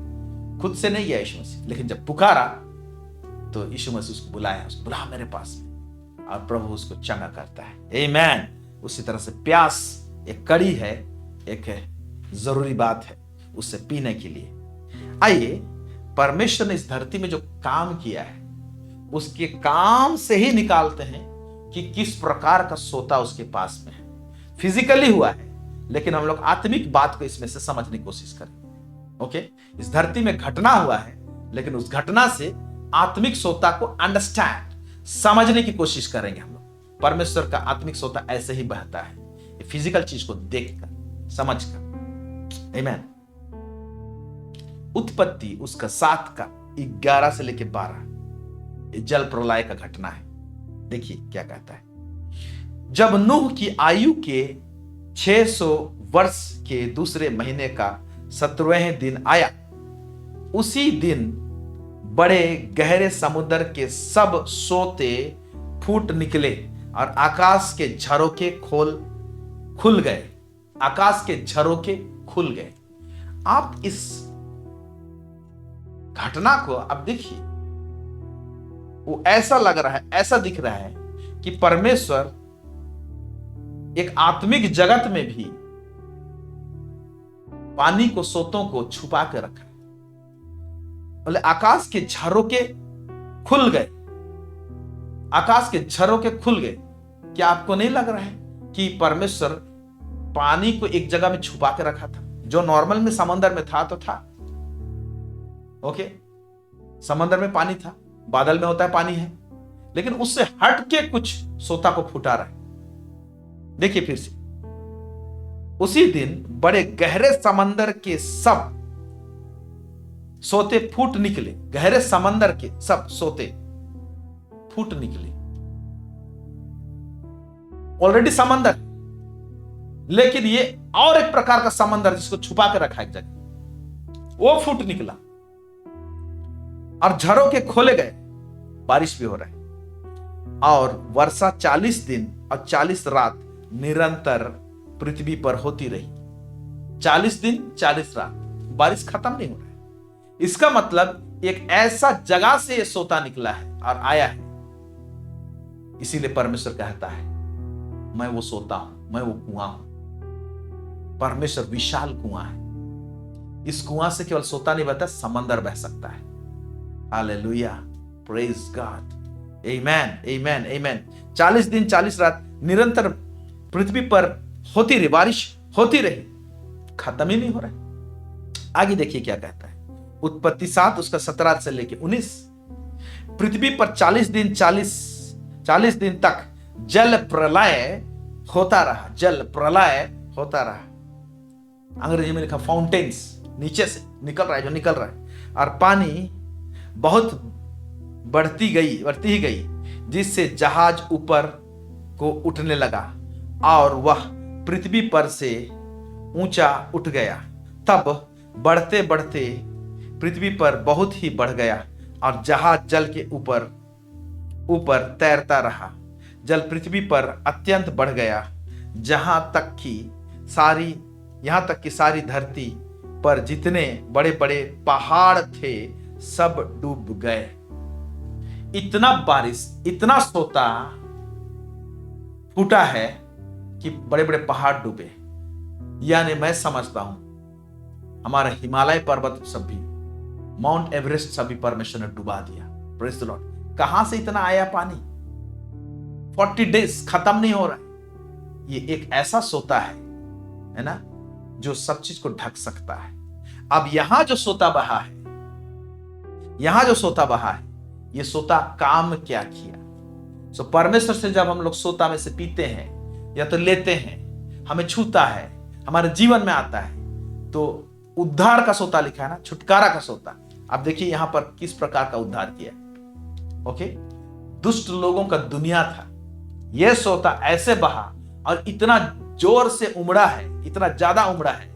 खुद से नहीं गया यीशु मसीह, लेकिन जब पुकारा तो यीशु मसीह उसको बुलाया, उसको बुला मेरे पास में, और प्रभु उसको चंगा करता है। आमेन। उसी तरह से प्यास एक कड़ी है, एक जरूरी बात है उससे पीने के लिए। आइए, परमेश्वर ने इस धरती में जो काम किया है उसके काम से ही निकालते हैं कि किस प्रकार का सोता उसके पास में है। फिजिकली हुआ है, लेकिन हम लोग आत्मिक बात को इसमें से समझने की कोशिश करें। ओके, इस धरती में घटना हुआ है, लेकिन उस घटना से आत्मिक सोता को अंडरस्टैंड, समझने की कोशिश करेंगे हम लोग। परमेश्वर का आत्मिक सोता ऐसे ही बहता है, फिजिकल चीज को देखकर, समझकर। आमेन। उत्पत्ति उसका 7 का 11 से लेकर 12 जल प्रलय का घटना है। देखिए क्या कहता है। जब नूह की आयु के 600 वर्ष के दूसरे महीने का 17वें दिन आया, उसी दिन बड़े गहरे समुद्र के सब सोते फूट निकले और आकाश के झरोखे खुल गए। आकाश के झरोखे खुल गए। आप इस घटना को अब देखिए, वो ऐसा लग रहा है, ऐसा दिख रहा है कि परमेश्वर एक आत्मिक जगत में भी पानी को, सोतों को छुपा के रखा है। बोले आकाश के झरोखे खुल गए, आकाश के झरोखे खुल गए। क्या आपको नहीं लग रहा है कि परमेश्वर पानी को एक जगह में छुपा के रखा था? जो नॉर्मल में समंदर में था तो था, ओके, समंदर में पानी था, बादल में होता है पानी है, लेकिन उससे हट के कुछ सोता को फुटा रहा है। देखिए फिर से, उसी दिन बड़े गहरे समंदर के सब सोते फूट निकले। गहरे समंदर के सब सोते फूट निकले। ऑलरेडी समंदर, लेकिन ये और एक प्रकार का समंदर जिसको छुपा के रखा एक जगह, वो फूट निकला और झरोखे खोले गए। बारिश भी हो रहा है और वर्षा 40 दिन और 40 रात निरंतर पृथ्वी पर होती रही। 40 दिन 40 रात बारिश खत्म नहीं हो रहा है। इसका मतलब एक ऐसा जगह से ये सोता निकला है और आया है। इसीलिए परमेश्वर कहता है, मैं वो सोता हूं, मैं वो कुआं हूं। परमेश्वर विशाल कुआं है। इस कुआं से केवल सोता नहीं बहता, समंदर बह सकता है। Hallelujah, praise God. Amen, amen, amen. 40 दिन 40 रात निरंतर पृथ्वी पर होती रही, बारिश होती रही, खत्म ही नहीं हो रहा। आगे देखिए क्या कहता है, उत्पत्ति 7 उसका 17 से लेके 19। पृथ्वी पर 40 दिन तक जल प्रलय होता रहा, जल प्रलय होता रहा। अंग्रेजी में लिखा फाउंटेन्स, नीचे से निकल रहा है जो निकल रहा है, और पानी बहुत बढ़ती ही गई, जिससे जहाज ऊपर को उठने लगा और वह पृथ्वी पर से ऊंचा उठ गया। तब बढ़ते बढ़ते पृथ्वी पर बहुत ही बढ़ गया और जहाज जल के ऊपर तैरता रहा। जल पृथ्वी पर अत्यंत बढ़ गया, यहाँ तक कि सारी धरती पर जितने बड़े बड़े पहाड़ थे सब डूब गए। इतना बारिश, इतना सोता फूटा है कि बड़े बड़े पहाड़ डूबे। यानी मैं समझता हूं हमारा हिमालय पर्वत सब भी, माउंट एवरेस्ट सभी परमेश्वर ने डुबा दिया। Praise the Lord. कहां से इतना आया पानी? 40 डेज खत्म नहीं हो रहा है। ये एक ऐसा सोता है ना, जो सब चीज को ढक सकता है। अब यहां जो सोता बहा है, ये सोता काम क्या किया? सो परमेश्वर से जब हम लोग सोता में से पीते हैं या तो लेते हैं, हमें छूता है, हमारे जीवन में आता है, तो उद्धार का सोता लिखा है ना, छुटकारा का सोता। अब देखिए यहां पर किस प्रकार का उद्धार किया। ओके, दुष्ट लोगों का दुनिया था, यह सोता ऐसे बहा और इतना जोर से उमड़ा है, इतना ज्यादा उमड़ा है,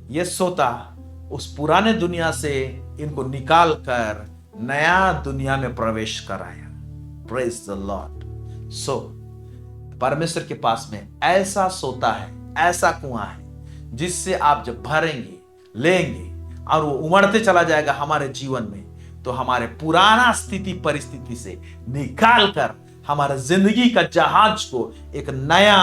यह सोता उस पुराने दुनिया से इनको निकाल कर नया दुनिया में प्रवेश कराया। Praise the lord. सो परमेश्वर के पास में ऐसा सोता है, ऐसा कुआं है, जिससे आप जब भरेंगे, लेंगे और वो उमड़ते चला जाएगा हमारे जीवन में, तो हमारे पुराना स्थिति परिस्थिति से निकाल कर हमारे जिंदगी का जहाज को एक नया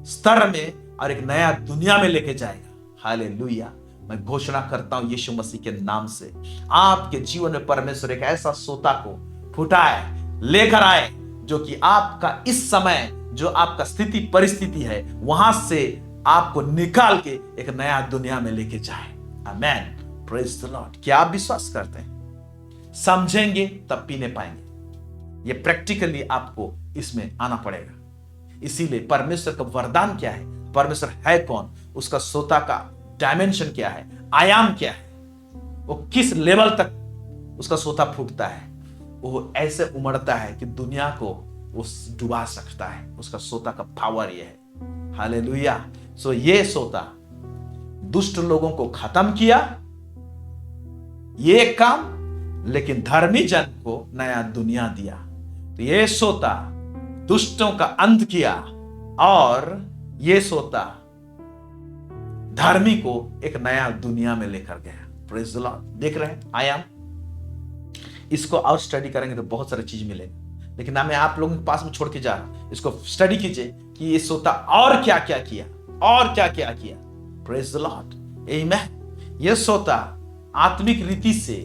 स्तर में और एक नया दुनिया में लेके जाएगा। हालेलुया। मैं घोषणा करता हूं यीशु मसीह के नाम से, आपके जीवन में परमेश्वर एक ऐसा सोता को फुटाए, लेकर आए, जो कि आपका इस समय जो आपका स्थिति परिस्थिति है वहां से आपको निकाल के एक नया दुनिया में लेके जाए। आमेन। Praise the lord. क्या आप विश्वास करते हैं? समझेंगे तब पीने पाएंगे। ये प्रैक्टिकली आपको इसमें आना पड़ेगा। इसीलिए परमेश्वर का वरदान क्या है, परमेश्वर है कौन, उसका सोता का डायमेंशन क्या है, आयाम क्या है, वो किस लेवल तक उसका सोता फूटता है, वो ऐसे उमड़ता है कि दुनिया को वो डुबा सकता है। उसका सोता का पावर ये है। हालेलुया। सो ये सोता दुष्ट लोगों को खत्म किया, ये काम, लेकिन धर्मी जन को नया दुनिया दिया। तो ये सोता दुष्टों का अंत किया और ये सोता धर्मी को एक नया दुनिया में लेकर गया। Praise the Lord. देख रहे हैं आयाम? इसको और स्टडी करेंगे तो बहुत सारी चीज मिलेगी, लेकिन मैं आप लोगों के पास में छोड़ के जा रहा हूं। इसको स्टडी कीजिए कि ये सोता और क्या क्या किया, और क्या क्या किया। Praise the Lord. आमीन। ये सोता आत्मिक रीति से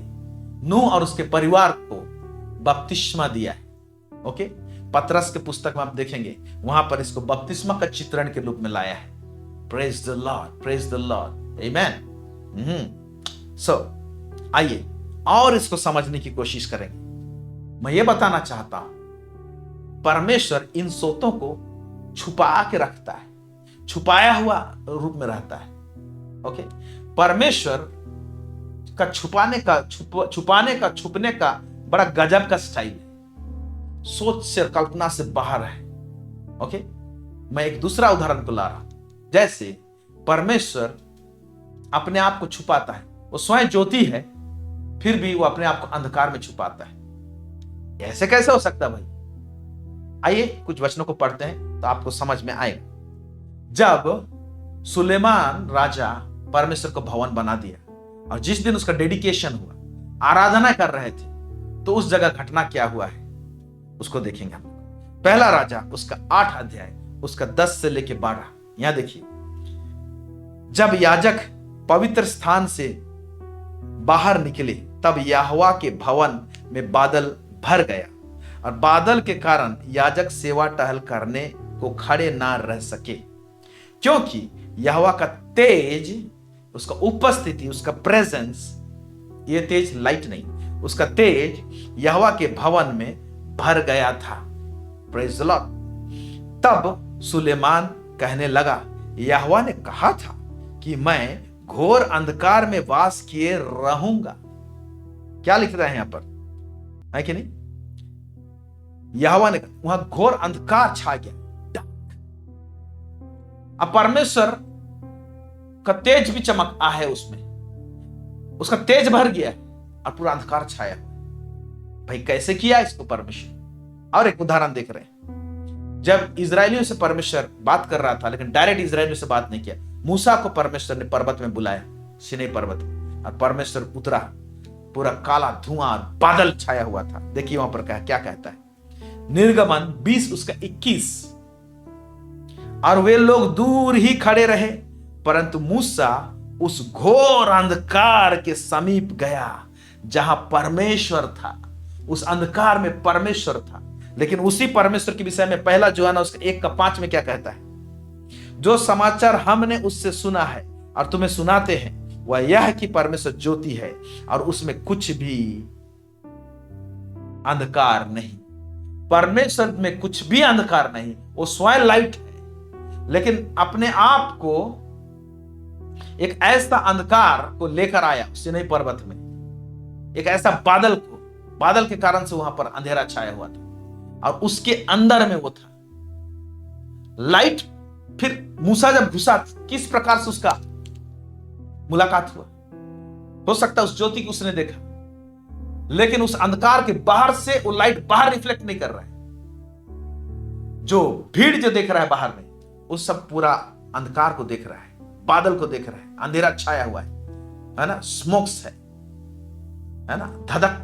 नूह और उसके परिवार को बपतिस्मा दिया है। ओके, पतरस के पुस्तक में आप देखेंगे, वहां पर इसको बपतिस्मा का चित्रण के रूप में लाया है। Praise the Lord, praise the Lord. आमीन। सो आइए और इसको समझने की कोशिश करेंगे। मैं ये बताना चाहता हूं, परमेश्वर इन सोतों को छुपा के रखता है, छुपाया हुआ रूप में रहता है। ओके, परमेश्वर का छुपने का बड़ा गजब का स्टाइल है, सोच से कल्पना से बाहर है। ओके, मैं एक दूसरा उदाहरण को ला रहा हूं। जैसे परमेश्वर अपने आप को छुपाता है, वो स्वयं ज्योति है, फिर भी वो अपने आप को अंधकार में छुपाता है। ऐसे कैसे हो सकता भाई? आइए कुछ वचनों को पढ़ते हैं तो आपको समझ में आएगा। जब सुलेमान राजा परमेश्वर को भवन बना दिया और जिस दिन उसका डेडिकेशन हुआ, आराधना कर रहे थे, तो उस जगह घटना क्या हुआ है उसको देखेंगे हम। पहला राजा उसका 8 अध्याय उसका 10 से लेके 12। यहां देखिए, जब याजक पवित्र स्थान से बाहर निकले तब यहोवा के भवन में बादल भर गया और बादल के कारण याजक सेवा टहल करने को खड़े ना रह सके, क्योंकि यहोवा का तेज, उसका उपस्थिति, उसका प्रेजेंस, ये तेज लाइट नहीं, उसका तेज यहोवा के भवन में भर गया था। Praise the Lord. तब सुलेमान कहने लगा, यहोवा ने कहा था कि मैं घोर अंधकार में वास किए रहूंगा। क्या लिख रहा है यहां पर, है कि नहीं? यहोवा ने, वहां घोर अंधकार छा गया। अब परमेश्वर का तेज भी चमका है उसमें, उसका तेज भर गया और पूरा अंधकार छाया। भाई कैसे किया इसको परमेश्वर? और एक उदाहरण देख रहे हैं, जब इजरायलियों से परमेश्वर बात कर रहा था, लेकिन डायरेक्ट इजरायलियों से बात नहीं किया। मूसा को परमेश्वर ने पर्वत में बुलाया, सीनै पर्वत, और परमेश्वर उतरा, पूरा काला धुआं और बादल छाया हुआ था। देखिए वहां पर क्या कहता है, निर्गमन 20 उसका 21। और वे लोग दूर ही खड़े रहे, परंतु मूसा उस घोर अंधकार के समीप गया जहां परमेश्वर था। उस अंधकार में परमेश्वर था। लेकिन उसी परमेश्वर के विषय में पहला यूहन्ना उसका 1:5 में क्या कहता है, जो समाचार हमने उससे सुना है और तुम्हें सुनाते हैं वह यह कि परमेश्वर ज्योति है और उसमें कुछ भी अंधकार नहीं। परमेश्वर में कुछ भी अंधकार नहीं, वो स्वयं लाइट है, लेकिन अपने आप को एक ऐसा अंधकार को लेकर आया सीनै पर्वत में, एक ऐसा बादल के कारण से वहां पर अंधेरा छाया हुआ था और उसके अंदर में वो था लाइट। फिर मूसा जब घुसा, किस प्रकार से उसका मुलाकात हुआ? हो सकता है उस ज्योति को उसने देखा, लेकिन उस अंधकार के बाहर से वो लाइट बाहर रिफ्लेक्ट नहीं कर रहा है। जो भीड़ जो देख रहा है बाहर में, उस सब पूरा अंधकार को देख रहा है, बादल को देख रहा है, अंधेरा छाया हुआ है ना, स्मोक्स है ना, धधक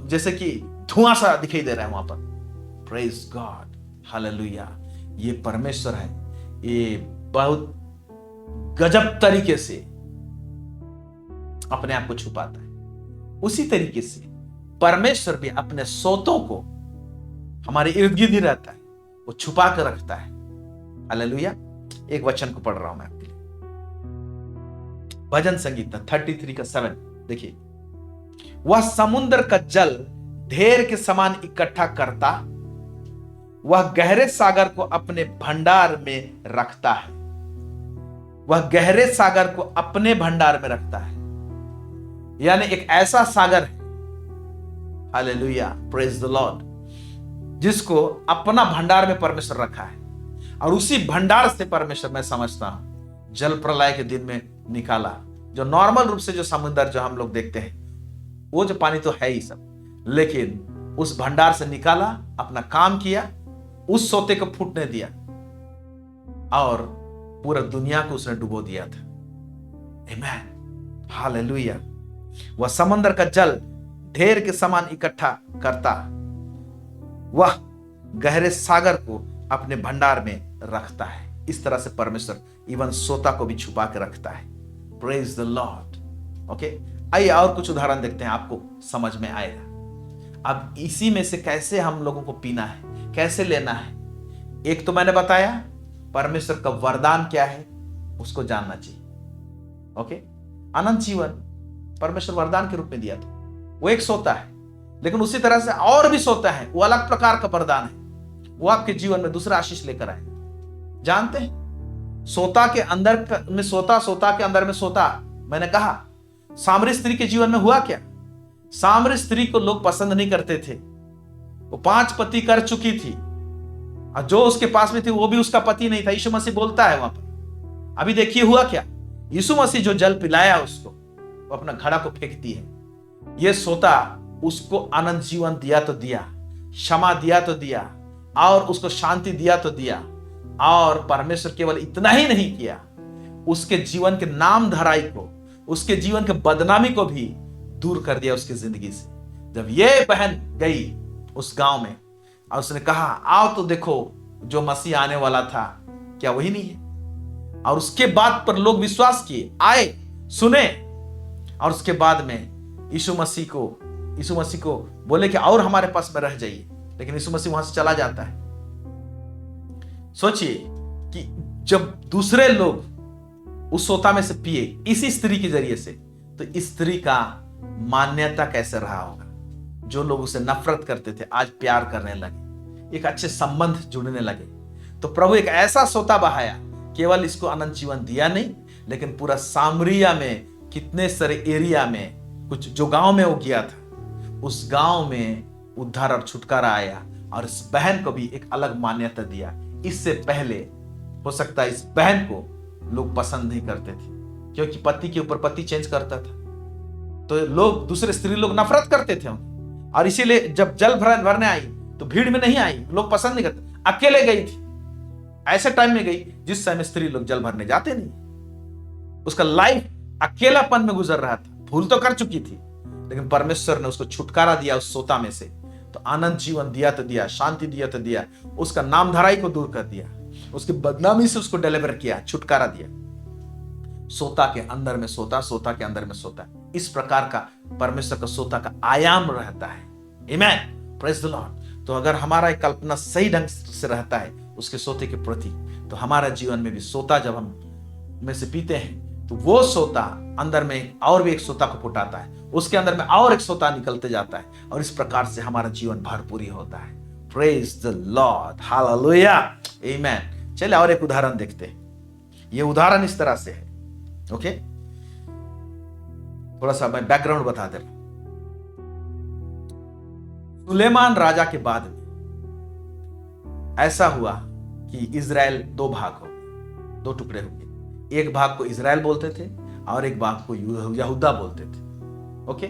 जैसे कि धुआं सा दिखाई दे रहा है वहां पर। Praise God, hallelujah. ये परमेश्वर है, ये बहुत गजब तरीके से अपने आप को छुपाता है। उसी तरीके से परमेश्वर भी अपने सोतों को हमारे इर्द गिर्द ही रहता है, वो छुपा कर रखता है। हालेलुया। एक वचन को पढ़ रहा हूं मैं आपके लिए, भजन संगीत 33:7। देखिए, वह समुद्र का जल ढेर के समान इकट्ठा करता, वह गहरे सागर को अपने भंडार में रखता है। वह गहरे सागर को अपने भंडार में रखता है, यानी एक ऐसा सागर है, हालेलुया, प्रेज द लॉर्ड, जिसको अपना भंडार में परमेश्वर रखा है। और उसी भंडार से परमेश्वर, मैं समझता हूं, जल प्रलय के दिन में निकाला। जो नॉर्मल रूप से जो समुद्र जो हम लोग देखते हैं, वो जो पानी तो है ही सब, लेकिन उस भंडार से निकाला, अपना काम किया, उस सोते को फूटने दिया और पूरा दुनिया को उसने डुबो दिया था। आमीन, हालेलुया। वह समंदर का जल ढेर के समान इकट्ठा करता, वह गहरे सागर को अपने भंडार में रखता है। इस तरह से परमेश्वर इवन सोता को भी छुपा के रखता है। Praise the Lord. ओके, आइए और कुछ उदाहरण देखते हैं, आपको समझ में आएगा। अब इसी में से कैसे हम लोगों को पीना है, कैसे लेना है। एक तो मैंने बताया परमेश्वर का वरदान क्या है, उसको जानना चाहिए। ओके, अनंत जीवन परमेश्वर वरदान के रूप में दिया था, वो एक सोता है। लेकिन उसी तरह से और भी सोता है, वो अलग प्रकार का वरदान है, वो आपके जीवन में दूसरा आशीष लेकर आएगा। जानते हैं, सोता के अंदर में सोता, सोता के अंदर में सोता। मैंने कहा सामरी स्त्री के जीवन में हुआ क्या? सामरी स्त्री को लोग पसंद नहीं करते थे, वो 5 पति कर चुकी थी और जो उसके पास में थी वो भी उसका पति नहीं था। यीशु मसीह बोलता है वहां पर, अभी देखिए हुआ क्या, यीशु मसीह जो जल पिलाया उसको, वो अपना घड़ा को फेंकती है। ये सोता उसको अनंत जीवन दिया तो दिया, क्षमा दिया तो दिया, और उसको शांति दिया तो दिया। और परमेश्वर केवल इतना ही नहीं किया, उसके जीवन के नाम धराई को, उसके जीवन के बदनामी को भी दूर कर दिया उसकी जिंदगी से। जब ये बहन गई उस गांव में और उसने कहा, आओ तो देखो जो मसीह आने वाला था, क्या वही नहीं है? और उसके बाद पर लोग विश्वास किए, आए, सुने, और उसके बाद में यीशु मसीह को यीशु मसीह को बोले कि और हमारे पास में रह जाइए, लेकिन यीशु मसीह वहां से चला जाता है। सोचिए कि जब दूसरे लोग उस सोता में से पिए इसी स्त्री के जरिए से, तो इस स्त्री का मान्यता कैसे रहा होगा। जो लोग उसे नफरत करते थे आज प्यार करने लगे, एक अच्छे संबंध जुड़ने लगे। तो प्रभु एक ऐसा सोता बहाया, केवल इसको अनंत जीवन दिया नहीं, लेकिन पूरा सामरिया में कितने सारे एरिया में, कुछ जो गांव में वो गया था, उस गांव में उद्धार और छुटकारा आया, और इस बहन को भी एक अलग मान्यता दिया। इससे पहले हो सकता है इस बहन को लोग पसंद नहीं करते थे, क्योंकि पति के ऊपर पति चेंज करता था, तो लोग, दूसरे स्त्री लोग नफरत करते थे उनकी। और इसीलिए जब जल भरने आई तो भीड़ में नहीं आई, लोग पसंद नहीं करते, अकेले गई थी। ऐसे टाइम में गई जिस समय स्त्री लोग जल भरने जाते नहीं। उसका लाइफ अकेलापन में गुजर रहा था, भूल तो कर चुकी थी, लेकिन परमेश्वर ने उसको छुटकारा दिया उस सोता में से। तो अनंत जीवन दिया तो दिया, शांति दिया तो दिया, उसका नाम धराई को दूर कर दिया, उसकी बदनामी से उसको डिलीवर किया, छुटकारा दिया। सोता के अंदर में सोता, सोता के अंदर में सोता। इस प्रकार का परमेश्वर का सोता का आयाम रहता है। Amen, praise the Lord. तो अगर हमारा एक कल्पना सही ढंग से रहता है उसके सोते के प्रति, तो हमारा जीवन में भी सोता जब हम में से पीते हैं, तो वो सोता अंदर में और भी एक सोता को फुटाता है, उसके अंदर में और एक सोता निकलते जाता है, और इस प्रकार से हमारा जीवन भरपूरी होता है। प्रेज द लॉर्ड, हालेलुया, आमेन। चलिए और एक उदाहरण देखते हैं। ये उदाहरण इस तरह से है, ओके। थोड़ा सा मैं बैकग्राउंड बता दे रहा हूं। सुलेमान राजा के बाद में ऐसा हुआ कि इजराइल दो भाग हो गए, दो टुकड़े हो गए। एक भाग को इजराइल बोलते थे और एक भाग को यहूदा बोलते थे, ओके।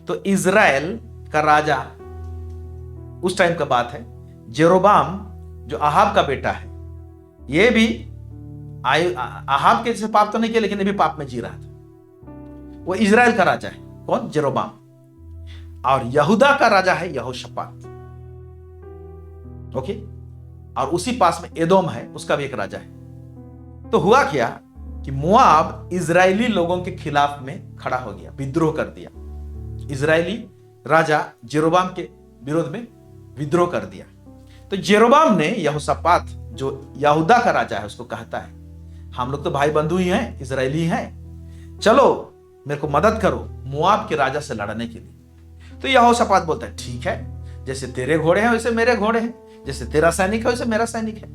तो इजराइल का राजा, उस टाइम का बात है, जेरोबाम जो अहाब का बेटा है, ये भी अहाब के जैसे पाप तो नहीं किया, लेकिन ये भी पाप में जी रहा था। वो इजराइल का राजा है, कौन? जेरोबाम। और यहूदा का राजा है यहोशापात, ओके। और उसी पास में एदोम है, उसका भी एक राजा है। तो हुआ क्या कि मोआब इजरायली लोगों के खिलाफ में खड़ा हो गया, विद्रोह कर दिया। इजरायली राजा जेरोबाम के विरोध में विद्रोह कर दिया। तो जेरोबाम ने यहोशापात जो यहूदा का राजा है उसको कहता है, हम लोग तो भाई बंधु ही हैं, इजरायली हैं, चलो मेरे को मदद करो मोआब के राजा से लड़ने के लिए। तो यहोशापात बोलता है, ठीक है, जैसे तेरे घोड़े हैं वैसे मेरे घोड़े हैं, जैसे तेरा सैनिक है वैसे मेरा सैनिक है,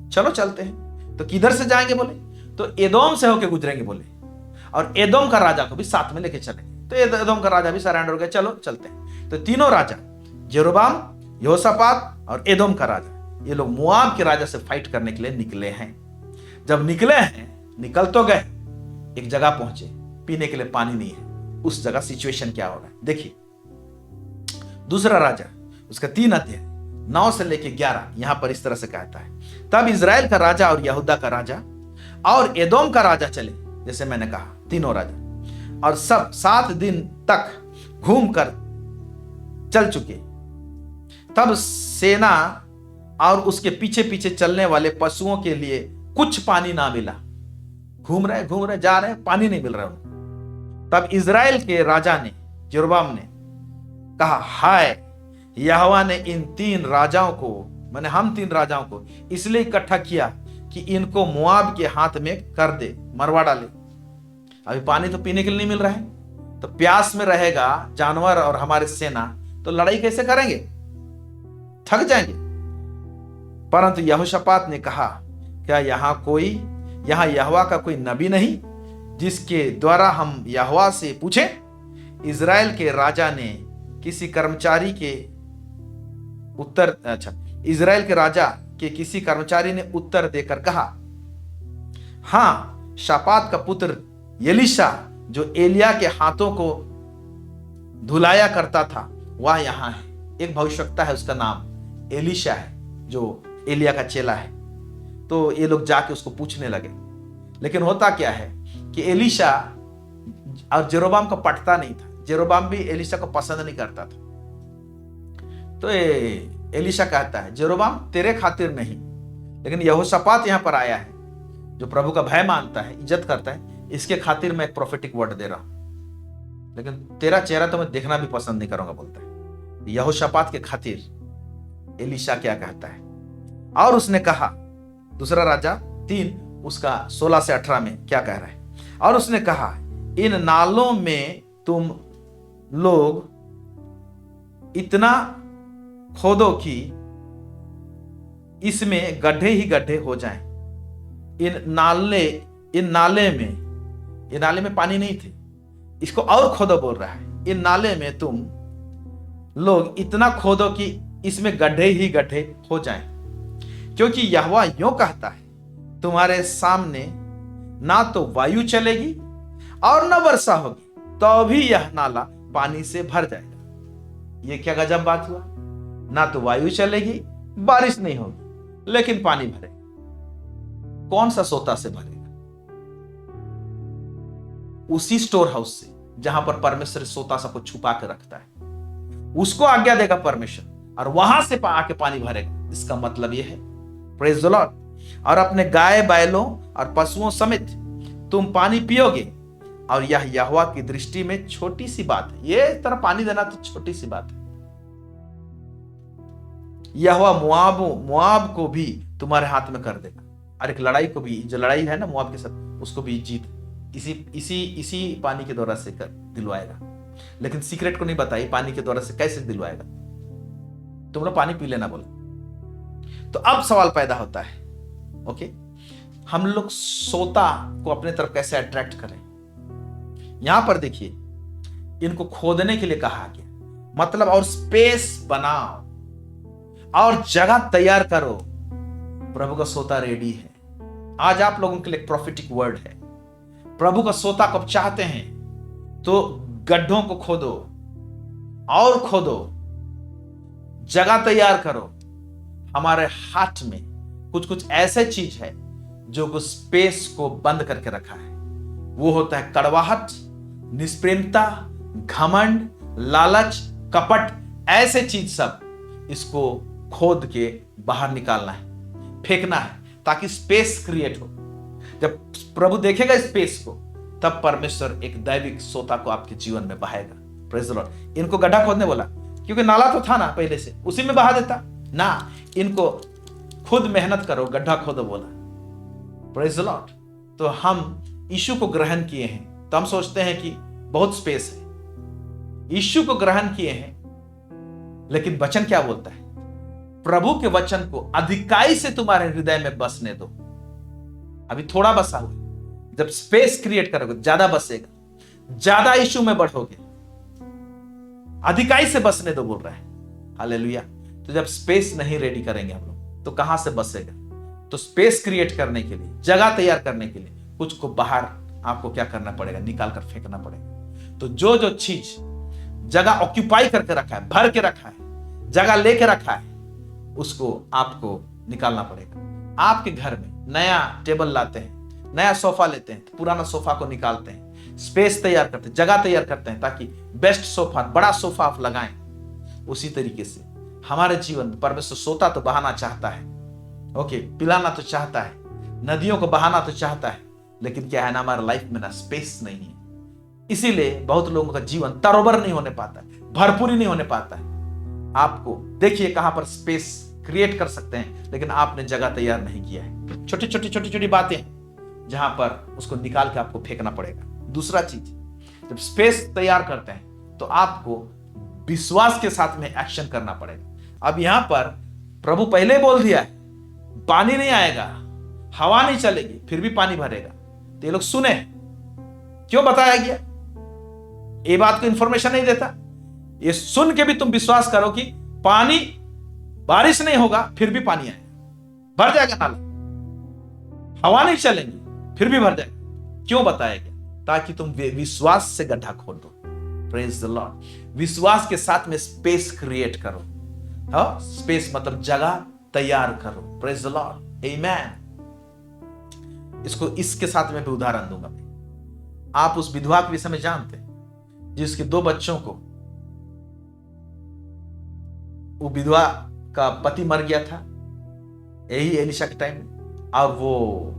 चलो चलते हैं। तो किधर से जाएंगे बोले? तो एदोम से होके गुजरेंगे बोले, और एदोम का राजा को भी साथ में लेके चलेंगे। तो एदोम का राजा भी सरेंडर हो गया, चलो चलते हैं। तो तीनों राजा, जेरोबाम, यहोशापात और एदोम का राजा, ये लोग मोआब के राजा से फाइट करने के लिए निकले हैं। जब निकले हैं, निकल तो गए, एक जगह पहुंचे, पीने के लिए पानी नहीं है। उस जगह सिचुएशन क्या हो रहा है देखिए। दूसरा राजा, उसका 3 अध्याय 9 से लेके 11, यहां पर इस तरह से कहता है, तब इजराइल का राजा और यहूदा का राजा और एदोम का राजा चले, जैसे मैंने कहा तीनों राजा, और सब 7 दिन तक घूम कर चल चुके। तब सेना और उसके पीछे पीछे चलने वाले पशुओं के लिए कुछ पानी ना मिला। घूम रहे जा रहे, पानी नहीं मिल रहा उनको। तब इजराइल के राजा ने, जेरोबाम ने कहा, हाय, यहोवा ने इन 3 राजाओं को, मैंने हम 3 राजाओं को इसलिए इकट्ठा किया कि इनको मोआब के हाथ में कर दे, मरवा डाले। अभी पानी तो पीने के लिए नहीं मिल रहा है, तो प्यास में रहेगा जानवर और हमारे सेना, तो लड़ाई कैसे करेंगे, थक जाएंगे। परंतु यहोशापात ने कहा, क्या यहां यहोवा का कोई नबी नहीं जिसके द्वारा हम यहोवा से पूछें? इजराइल के राजा ने किसी कर्मचारी के इजराइल के राजा के किसी कर्मचारी ने उत्तर देकर कहा, हां, शापात का पुत्र एलीशा जो एलिया के हाथों को धुलाया करता था वह यहां है। एक भविष्यवक्ता है, उसका नाम एलीशा है, जो एलिया का चेला है। तो ये लोग जाके उसको पूछने लगे, लेकिन होता क्या है कि एलीशा और जेरोबाम का पटता नहीं था। जेरोबाम भी एलीशा को पसंद नहीं करता था। तो एलीशा कहता है, जेरोबाम तेरे खातिर नहीं, लेकिन यहोशापात यहां पर आया है जो प्रभु का भय मानता है, इज्जत करता है, इसके खातिर मैं एक प्रोफेटिक वर्ड दे रहा हूं। लेकिन तेरा चेहरा तो मैं देखना भी पसंद नहीं करूंगा, बोलता है। यहोशापात के खातिर एलीशा क्या कहता है, और उसने कहा, दूसरा राजा 3 उसका 16 से 18 में क्या कह रहा है, और उसने कहा, इन नालों में तुम लोग इतना खोदो कि इसमें गड्ढे ही गड्ढे हो जाएं। इन नाले में पानी नहीं थे, इसको और खोदो बोल रहा है। इन नाले में तुम लोग इतना खोदो कि इसमें गड्ढे ही गड्ढे हो जाएं, क्योंकि यहोवा यूं कहता है, तुम्हारे सामने ना तो वायु चलेगी और न वर्षा होगी, तो भी यह नाला पानी से भर जाएगा। ये क्या गजब बात हुआ। ना तो वायु चलेगी, बारिश नहीं होगी, लेकिन पानी भरेगा। कौन सा सोता से भरेगा? उसी स्टोर हाउस से जहां पर परमेश्वर सोता सा को छुपा के रखता है, उसको आज्ञा देगा परमेश्वर, और वहां से आके पानी भरेगा। इसका मतलब यह है, प्रेज द लॉर्ड, और अपने गाय बैलों और पशुओं समेत तुम पानी पियोगे, और यह यहोवा की दृष्टि में छोटी सी बात है। ये तरह पानी देना तो छोटी सी बात है। यहोवा मुआब को भी तुम्हारे हाथ में कर देगा, और एक लड़ाई को भी, जो लड़ाई है ना मुआब के साथ, उसको भी जीत इसी पानी के द्वारा से कर दिलवाएगा। लेकिन सीक्रेट को नहीं बताई, पानी के द्वारा से कैसे दिलवाएगा। तुम लोग पानी पी लेना बोले। तो अब सवाल पैदा होता है, ओके, हम लोग सोता को अपने तरफ कैसे अट्रैक्ट करें। यहां पर देखिए, इनको खोदने के लिए कहा गया, मतलब और स्पेस बनाओ और जगह तैयार करो। प्रभु का सोता रेडी है। आज आप लोगों के लिए एक प्रॉफिटिक वर्ड है। प्रभु का सोता कब चाहते हैं तो गड्ढों को खोदो और खोदो, जगह तैयार करो। हमारे हाथ में कुछ ऐसे चीज है जो कुछ स्पेस को बंद करके रखा है। वो होता है कड़वाहट, निष्प्रेमता, घमंड, लालच, कपट, ऐसे चीज सब। इसको खोद के बाहर निकालना है, फेंकना है, ताकि स्पेस क्रिएट हो। जब प्रभु देखेगा स्पेस को, तब परमेश्वर एक दैविक सोता को आपके जीवन में बहाएगा। Praise the Lord. इनको गड्ढा खोदने बोला, क्योंकि नाला तो था ना पहले से, उसी में बहा देता ना। इनको खुद मेहनत करो, गड्ढा खोदो बोला। Praise the Lord. तो हम यीशु को ग्रहण किए हैं, तो हम सोचते हैं कि बहुत स्पेस है। यीशु को ग्रहण किए हैं, लेकिन वचन क्या बोलता है? प्रभु के वचन को अधिकाई से तुम्हारे हृदय में बसने दो। अभी थोड़ा बसा हुआ, जब स्पेस क्रिएट करोगे ज्यादा बसेगा, ज्यादा यीशु में बढ़ोगे। अधिकाई से बसने दो बोल रहा है। हालेलुया। तो जब स्पेस नहीं रेडी करेंगे हम लोग, तो कहां से बसेगा? तो स्पेस क्रिएट करने के लिए, जगह तैयार करने के लिए कुछ को बाहर आपको क्या करना पड़ेगा? निकाल कर फेंकना पड़ेगा। तो जो चीज जगह ऑक्यूपाई करके रखा है, भर के रखा है, जगह लेके रखा है, उसको आपको निकालना पड़ेगा। आपके घर में नया टेबल लाते हैं, नया सोफा लेते हैं, तो पुराना सोफा को निकालते हैं, स्पेस तैयार करते हैं, जगह तैयार करते हैं, ताकि बेस्ट सोफा, बड़ा सोफा आप लगाएं। उसी तरीके से हमारे जीवन में परमेश्वर सोता तो बहाना चाहता है, ओके, पिलाना तो चाहता है, नदियों को बहाना तो चाहता है, लेकिन क्या है ना, हमारे लाइफ में ना स्पेस नहीं है। इसीलिए बहुत लोगों का जीवन तरोबर नहीं होने पाता है, भरपूरी नहीं होने पाता है। आपको देखिए कहां पर स्पेस क्रिएट कर सकते हैं, लेकिन आपने जगह तैयार नहीं किया है। छोटी छोटी बातें जहां पर उसको निकाल के आपको फेंकना पड़ेगा। दूसरा चीज, जब स्पेस तैयार करते हैं तो आपको विश्वास के साथ में एक्शन करना पड़ेगा। अब यहां पर प्रभु पहले बोल दिया है, पानी नहीं आएगा, हवा नहीं चलेगी, फिर भी पानी भरेगा। तो ये लोग सुने, क्यों बताया गया? ये बात को इंफॉर्मेशन नहीं देता। ये सुन के भी तुम विश्वास करो कि पानी, बारिश नहीं होगा फिर भी पानी आएगा, भर जाएगा नाला, हवा नहीं चलेंगी फिर भी भर जाएगा। क्यों बताया गया? ताकि तुम विश्वास से गड्ढा खोदो। Praise the Lord. विश्वास के साथ में स्पेस क्रिएट करो। हाँ, स्पेस मतलब जगह तैयार करो। प्रेज द लॉर्ड, आमेन। इसको इसके साथ में भी उदाहरण दूंगा। आप उस विधवा के विषय में जानते हैं, जिसके 2 बच्चों को, वो विधवा का पति मर गया था यही एलिशा के टाइम में, और वो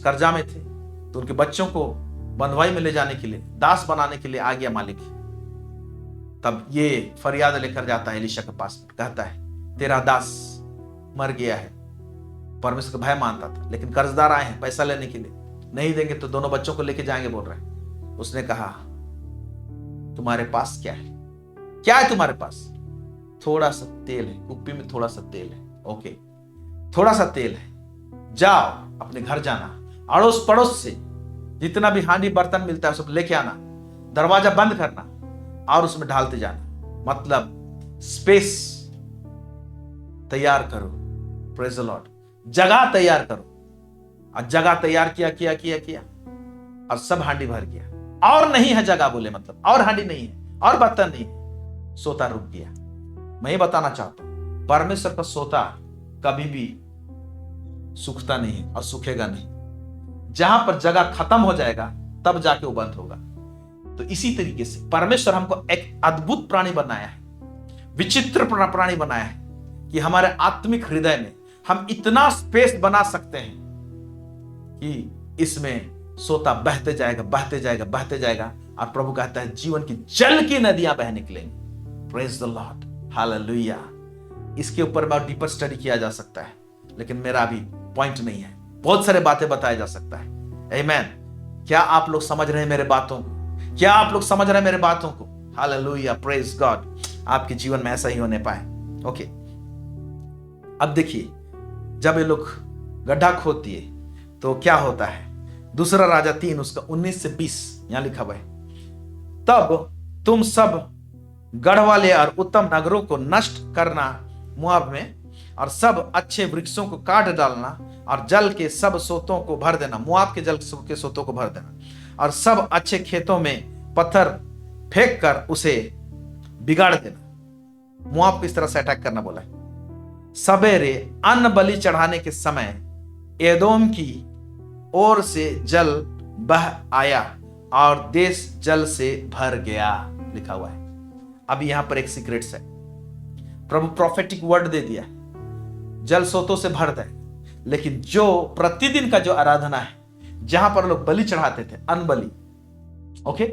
कर्जा में थे। तो उनके बच्चों को बंधुआई में ले जाने के लिए, दास बनाने के लिए आ गया मालिक। तब ये फरियाद लेकर जाता है एलीशा के पास, कहता है तेरा दास मर गया है। परमेश्वर का भय मानता था, लेकिन कर्जदार आए हैं पैसा लेने के लिए, नहीं देंगे तो दोनों बच्चों को लेके जाएंगे बोल रहे हैं। उसने कहा तुम्हारे पास क्या है, क्या है तुम्हारे पास? थोड़ा सा तेल है, कुप्पी में थोड़ा सा तेल है। ओके, थोड़ा सा तेल है, जाओ अपने घर जाना, अड़ोस पड़ोस से जितना भी हांडी बर्तन मिलता है सब लेके आना, दरवाजा बंद करना और उसमें ढालते जाना। मतलब स्पेस तैयार करो, प्रेज द लॉर्ड, जगह तैयार करो। और जगह तैयार किया और सब हांडी भर गया। और नहीं है जगह, बोले मतलब और हांडी नहीं है और बर्तन नहीं है। सोता रुक गया। मैं ये बताना चाहता हूं, परमेश्वर का सोता कभी भी सूखता नहीं और सूखेगा नहीं। जहां पर जगह खत्म हो जाएगा तब जाके वो बंद होगा। तो इसी तरीके से परमेश्वर हमको एक अद्भुत प्राणी बनाया है, विचित्र प्राणी बनाया है कि हमारे आत्मिक हृदय में हम इतना स्पेस बना सकते हैं कि इसमें सोता बहते जाएगा। और प्रभु कहता है जीवन की जल की नदियां बह निकलेंगी। Praise the lord, hallelujah. इसके ऊपर में डीपर स्टडी किया जा सकता है, लेकिन मेरा अभी पॉइंट नहीं है। बहुत सारे बातें बताया जा सकता है। आमीन। क्या आप लोग समझ रहे हैं मेरे बातों को? क्या आप लोग समझ रहे हैं मेरे बातों को? Hallelujah, praise God. आपके जीवन में ऐसा ही होने पाए। ओके, अब देखिए, जब ये लोग गड्ढा खोदती है तो क्या होता है? दूसरा राजा 3 उसका 19 से 20 यहां लिखा हुआ है। तब तुम सब गढ़ वाले और उत्तम नगरों को नष्ट करना मुआब में, और सब अच्छे वृक्षों को काट डालना, और जल के सब सोतों को भर देना, मुआब के जल के सोतों को भर देना, और सब अच्छे खेतों में पत्थर फेंक कर उसे बिगाड़ देना। मुआब किस तरह से अटैक करना बोला है? सवेरे अन्न बलि चढ़ाने के समय एदोम की ओर से जल बह आया और देश जल से भर गया, लिखा हुआ है। अब यहां पर एक सीक्रेट्स है। प्रभु प्रोफेटिक वर्ड दे दिया, जल सोतों से भर दे। लेकिन जो प्रतिदिन का जो आराधना है, जहां पर लोग बलि चढ़ाते थे, अन्न बलि, ओके,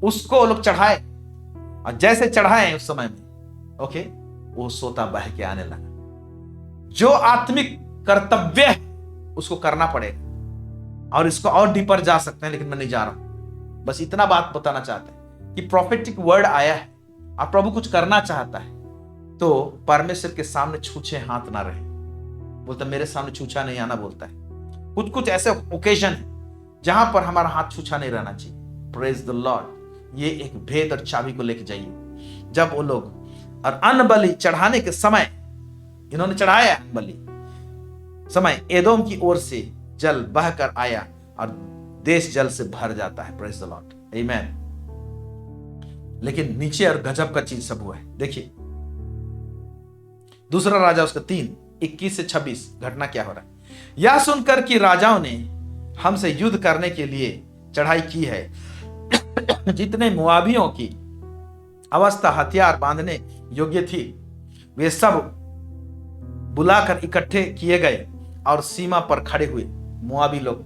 उसको लोग चढ़ाए, और जैसे चढ़ाए उस समय में, ओके, वो सोता बह के आने लगा। जो आत्मिक कर्तव्य है उसको करना पड़ेगा। और इसको और डीपर जा सकते हैं, लेकिन मैं नहीं जा रहा हूं। बस इतना बात बताना चाहते हैं कि प्रोफेटिक वर्ड आया है और प्रभु कुछ करना चाहता है, तो परमेश्वर के सामने छूछे हाथ ना रहे। बोलता मेरे सामने छूछा नहीं आना, बोलता है। कुछ ऐसे ओकेजन है जहां पर हमारा हाथ छूछा नहीं रहना चाहिए। Praise the Lord. ये एक भेद और चाबी को लेके जाइए। जब वो लोग और अन्न बलि चढ़ाने के समय, इन्होंने चढ़ाया बलि, समय एदोम की ओर से जल बहकर आया और देश जल से भर जाता है। प्रेज द लॉर्ड, आमीन। लेकिन नीचे और गजब का चीज सब हुआ है। देखिए दूसरा राजा उसका 3 21 से 26 घटना क्या हो रहा है। यह सुनकर कि राजाओं ने हमसे युद्ध करने के लिए चढ़ाई की है, जितने मुआबियों की अवस्था हथियार बांधने योग्य थी, वे सब बुलाकर इकट्ठे किए गए और सीमा पर खड़े हुए। मुआबी लोग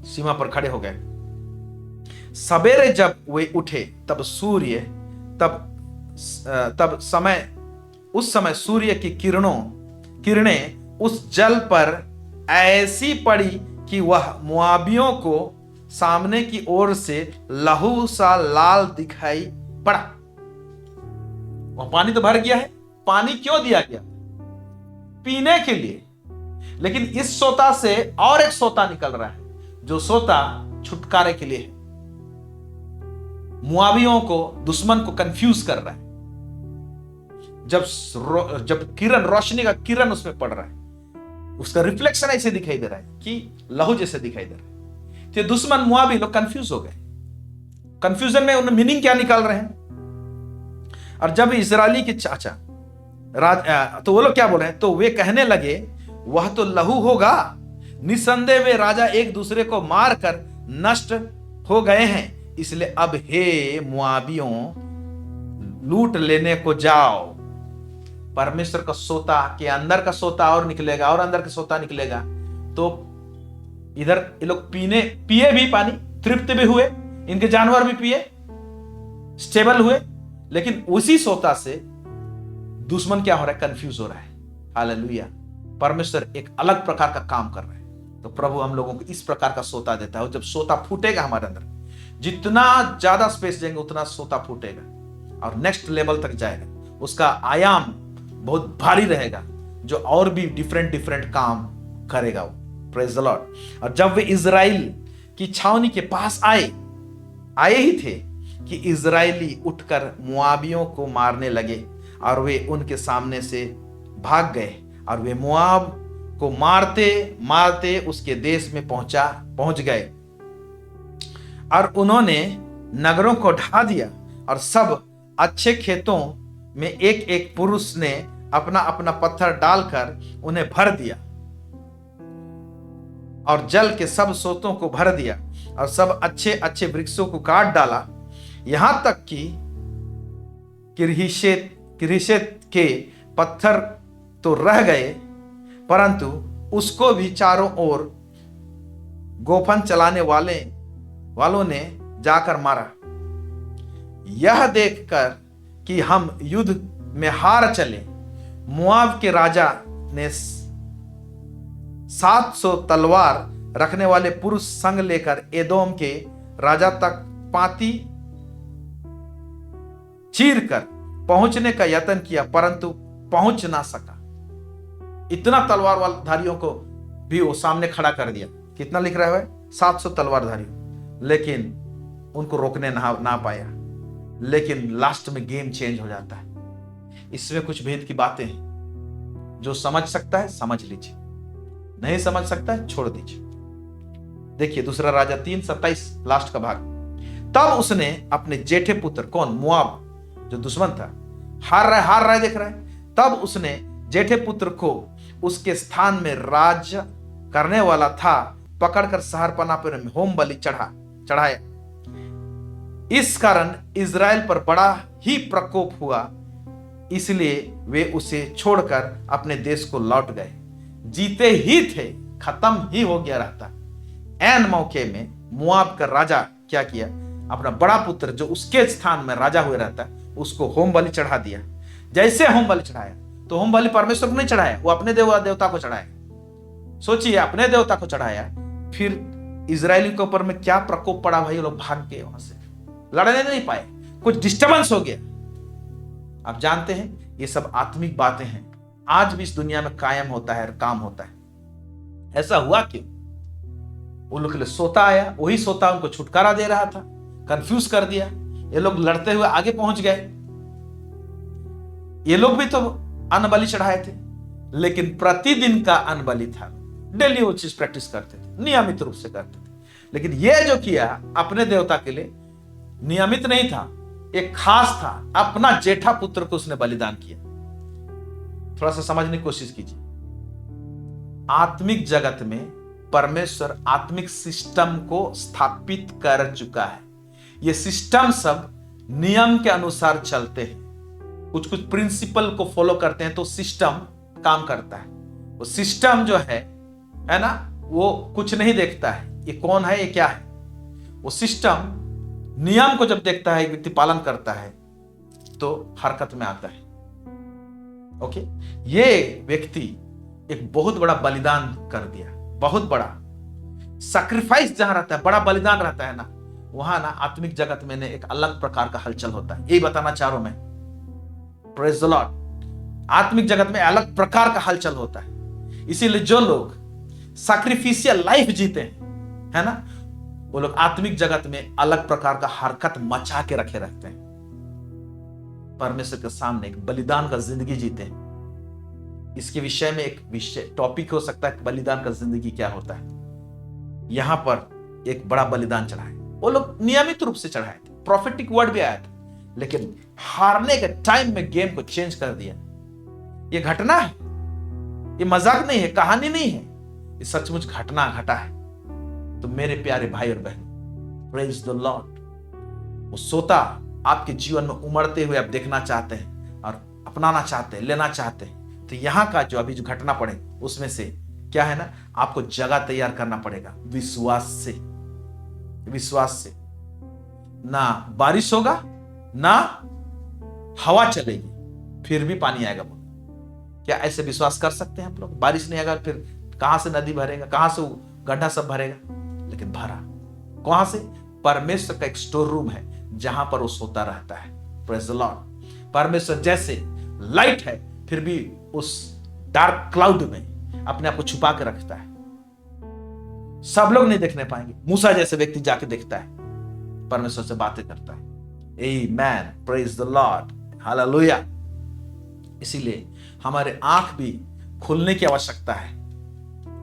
सीमा पर खड़े हो गए। सवेरे जब वे उठे तब उस समय सूर्य की किरणें उस जल पर ऐसी पड़ी कि वह मुआबियों को सामने की ओर से लहू सा लाल दिखाई पड़ा। वह पानी तो भर गया है। पानी क्यों दिया गया? पीने के लिए। लेकिन इस सोता से और एक सोता निकल रहा है, जो सोता छुटकारे के लिए है। मुआबियों को, दुश्मन को कंफ्यूज कर रहा है। जब किरण, रोशनी का किरण उसमें पड़ रहा है, उसका रिफ्लेक्शन ऐसे दिखाई दे रहा है कि लहू जैसे दिखाई दे रहा है। तो दुश्मन मुआबी लोग कंफ्यूज हो गए। कंफ्यूजन में उन्हें मीनिंग क्या निकाल रहे हैं। और जब इजरायली के चाचा तो वो लोग क्या बोल रहे हैं, तो वे कहने लगे वह तो लहू होगा, निसंदेह वे राजा एक दूसरे को मारकर नष्ट हो गए हैं, इसलिए अब हे मुआबियों लूट लेने को जाओ। परमेश्वर का सोता के अंदर का सोता और निकलेगा और अंदर का सोता निकलेगा। तो इधर ये लोग पिए भी पानी तृप्त भी हुए, इनके जानवर भी पिए, स्टेबल हुए। लेकिन उसी सोता से दुश्मन क्या हो रहा है? कंफ्यूज हो रहा है। हालेलुया। परमेश्वर एक अलग प्रकार का काम कर रहे हैं। तो प्रभु हम लोगों को इस प्रकार का सोता देता है, और जब सोता फूटेगा हमारे अंदर, जितना ज्यादा स्पेस देंगे उतना सोता फूटेगा और नेक्स्ट लेवल तक जाएगा। उसका आयाम बहुत भारी रहेगा, जो और भी डिफरेंट डिफरेंट काम करेगा वो। Praise the Lord. और जब वे इजराइल की छावनी के पास आए ही थे कि इजराइली उठकर मुआबियों को मारने लगे, और वे उनके सामने से भाग गए, और वे मुआब को मारते मारते उसके देश में पहुंच गए, और उन्होंने नगरों को ढा दिया, और सब अच्छे खेतों में एक एक पुरुष ने अपना अपना पत्थर डालकर उन्हें भर दिया, और जल के सब सोतों को भर दिया, और सब अच्छे अच्छे वृक्षों को काट डाला, यहां तक कि किरहिशेत के पत्थर तो रह गए, परंतु उसको भी चारों ओर गोफन चलाने वालों ने जाकर मारा। यह देखकर कि हम युद्ध में हार चले, मुआब के राजा ने 700 तलवार रखने वाले पुरुष संग लेकर एदोम के राजा तक पाती चीर कर पहुंचने का यत्न किया, परंतु पहुंच ना सका। इतना तलवार धारियों को भी वो सामने खड़ा कर दिया। कितना लिख रहा है? 700 तलवारधारी, लेकिन उनको रोकने ना पाया। लेकिन लास्ट में गेम चेंज हो जाता है। इसमें कुछ भेद की बातें हैं। जो समझ सकता है समझ लीजिए, नहीं समझ सकता है छोड़ दीजिए। देखिए दूसरा राजा 3:27 लास्ट का भाग। तब उसने अपने जेठे पुत्र, कौन? मुआब जो दुश्मन था, हार रहा है देख रहा है। तब उसने जेठे पुत्र को उसके स्थान में राज करने वाला था पकड़कर शहरपनाह में होम बलि चढ़ाया। इस कारण इजराइल पर बड़ा ही प्रकोप हुआ, इसलिए वे उसे छोड़कर अपने देश को लौट गए। जीते ही थे, खत्म ही हो गया रहता। ऐन मौके में मुआब का राजा क्या किया? अपना बड़ा पुत्र जो उसके स्थान में राजा हुए रहता, उसको होम बलि चढ़ा दिया। जैसे होम बलि चढ़ाया, तो होम बलि परमेश्वर को नहीं चढ़ाया, वो अपने देवता को चढ़ाया। सोचिए, अपने देवता को चढ़ाया, फिर इजरायली के ऊपर में क्या प्रकोप पड़ा भाई। लोग भाग गए वहां से, लड़ने नहीं पाए, कुछ डिस्टर्बेंस हो गया। आप जानते हैं ये सब आत्मिक बातें हैं, आज भी इस दुनिया में कायम होता है, काम होता है। ऐसा हुआ क्यों? उन लोग के लिए सोता आया, वही सोता उनको छुटकारा दे रहा था, कंफ्यूज कर दिया। ये लोग लड़ते हुए आगे पहुंच गए। ये लोग भी तो अन्न बलि चढ़ाए थे, लेकिन प्रतिदिन का अन्न बलि था। डेली वो चीज प्रैक्टिस करते थे, नियमित रूप से करते थे। लेकिन ये जो किया अपने देवता के लिए नियमित नहीं था, एक खास था। अपना जेठा पुत्र को उसने बलिदान किया। थोड़ा सा समझने की कोशिश कीजिए। आत्मिक जगत में परमेश्वर आत्मिक सिस्टम को स्थापित कर चुका है। ये सिस्टम सब नियम के अनुसार चलते हैं, कुछ कुछ प्रिंसिपल को फॉलो करते हैं तो सिस्टम काम करता है। वो सिस्टम जो है ना, वो कुछ नहीं देखता है ये कौन है, ये क्या है। वो सिस्टम नियम को जब देखता है, एक व्यक्ति पालन करता है तो हरकत में आता है। ओके, ये व्यक्ति एक बहुत बड़ा बलिदान कर दिया, बहुत बड़ा सैक्रिफाइस जहां रहता है, बड़ा बलिदान रहता है ना, वहां ना आत्मिक जगत में एक अलग प्रकार का हलचल होता है। यही बताना चाह रहा हूं मैं। Praise the Lord. आत्मिक जगत में अलग प्रकार का हलचल होता है। इसीलिए जो लोग सैक्रिफिशियल लाइफ जीते हैं, है ना, वो लोग आत्मिक जगत में अलग प्रकार का हरकत मचा के रखे रहते हैं। परमेश्वर के सामने एक बलिदान का जिंदगी जीते हैं। इसके विषय में एक विषय टॉपिक हो सकता है, बलिदान का जिंदगी क्या होता है। यहां पर एक बड़ा बलिदान चढ़ाए, वो लोग नियमित रूप से चढ़ाए थे, प्रोफेटिक वर्ड भी आया था, लेकिन हारने के टाइम में गेम को चेंज कर दिया। ये घटना है, ये मजाक नहीं है, कहानी नहीं है, ये सचमुच घटना घटा है। तो मेरे प्यारे भाई और बहन, प्रेज द लॉर्ड। वो सोता आपके जीवन में उमड़ते हुए आप देखना चाहते हैं और अपनाना चाहते हैं, लेना चाहते हैं, तो यहां का जो अभी जो घटना पड़े उसमें से क्या है ना, आपको जगह तैयार करना पड़ेगा विश्वास से। विश्वास से। ना बारिश होगा ना हवा चलेगी, फिर भी पानी आएगा बोले। क्या ऐसे विश्वास कर सकते हैं आप लोग? बारिश नहीं आएगा फिर कहां से नदी भरेगा, कहां से गड्ढा सब भरेगा? लेकिन भरा कहां से? परमेश्वर का एक स्टोर रूम है जहां पर वो सोता रहता है। Praise the Lord. परमेश्वर जैसे लाइट है फिर भी उस डार्क क्लाउड में अपने आप को छुपा के रखता है। सब लोग नहीं देखने पाएंगे। मूसा जैसे व्यक्ति जाके देखता है, परमेश्वर से बातें करता है। Amen, praise the lord, hallelujah. इसीलिए हमारे आंख भी खुलने की आवश्यकता है।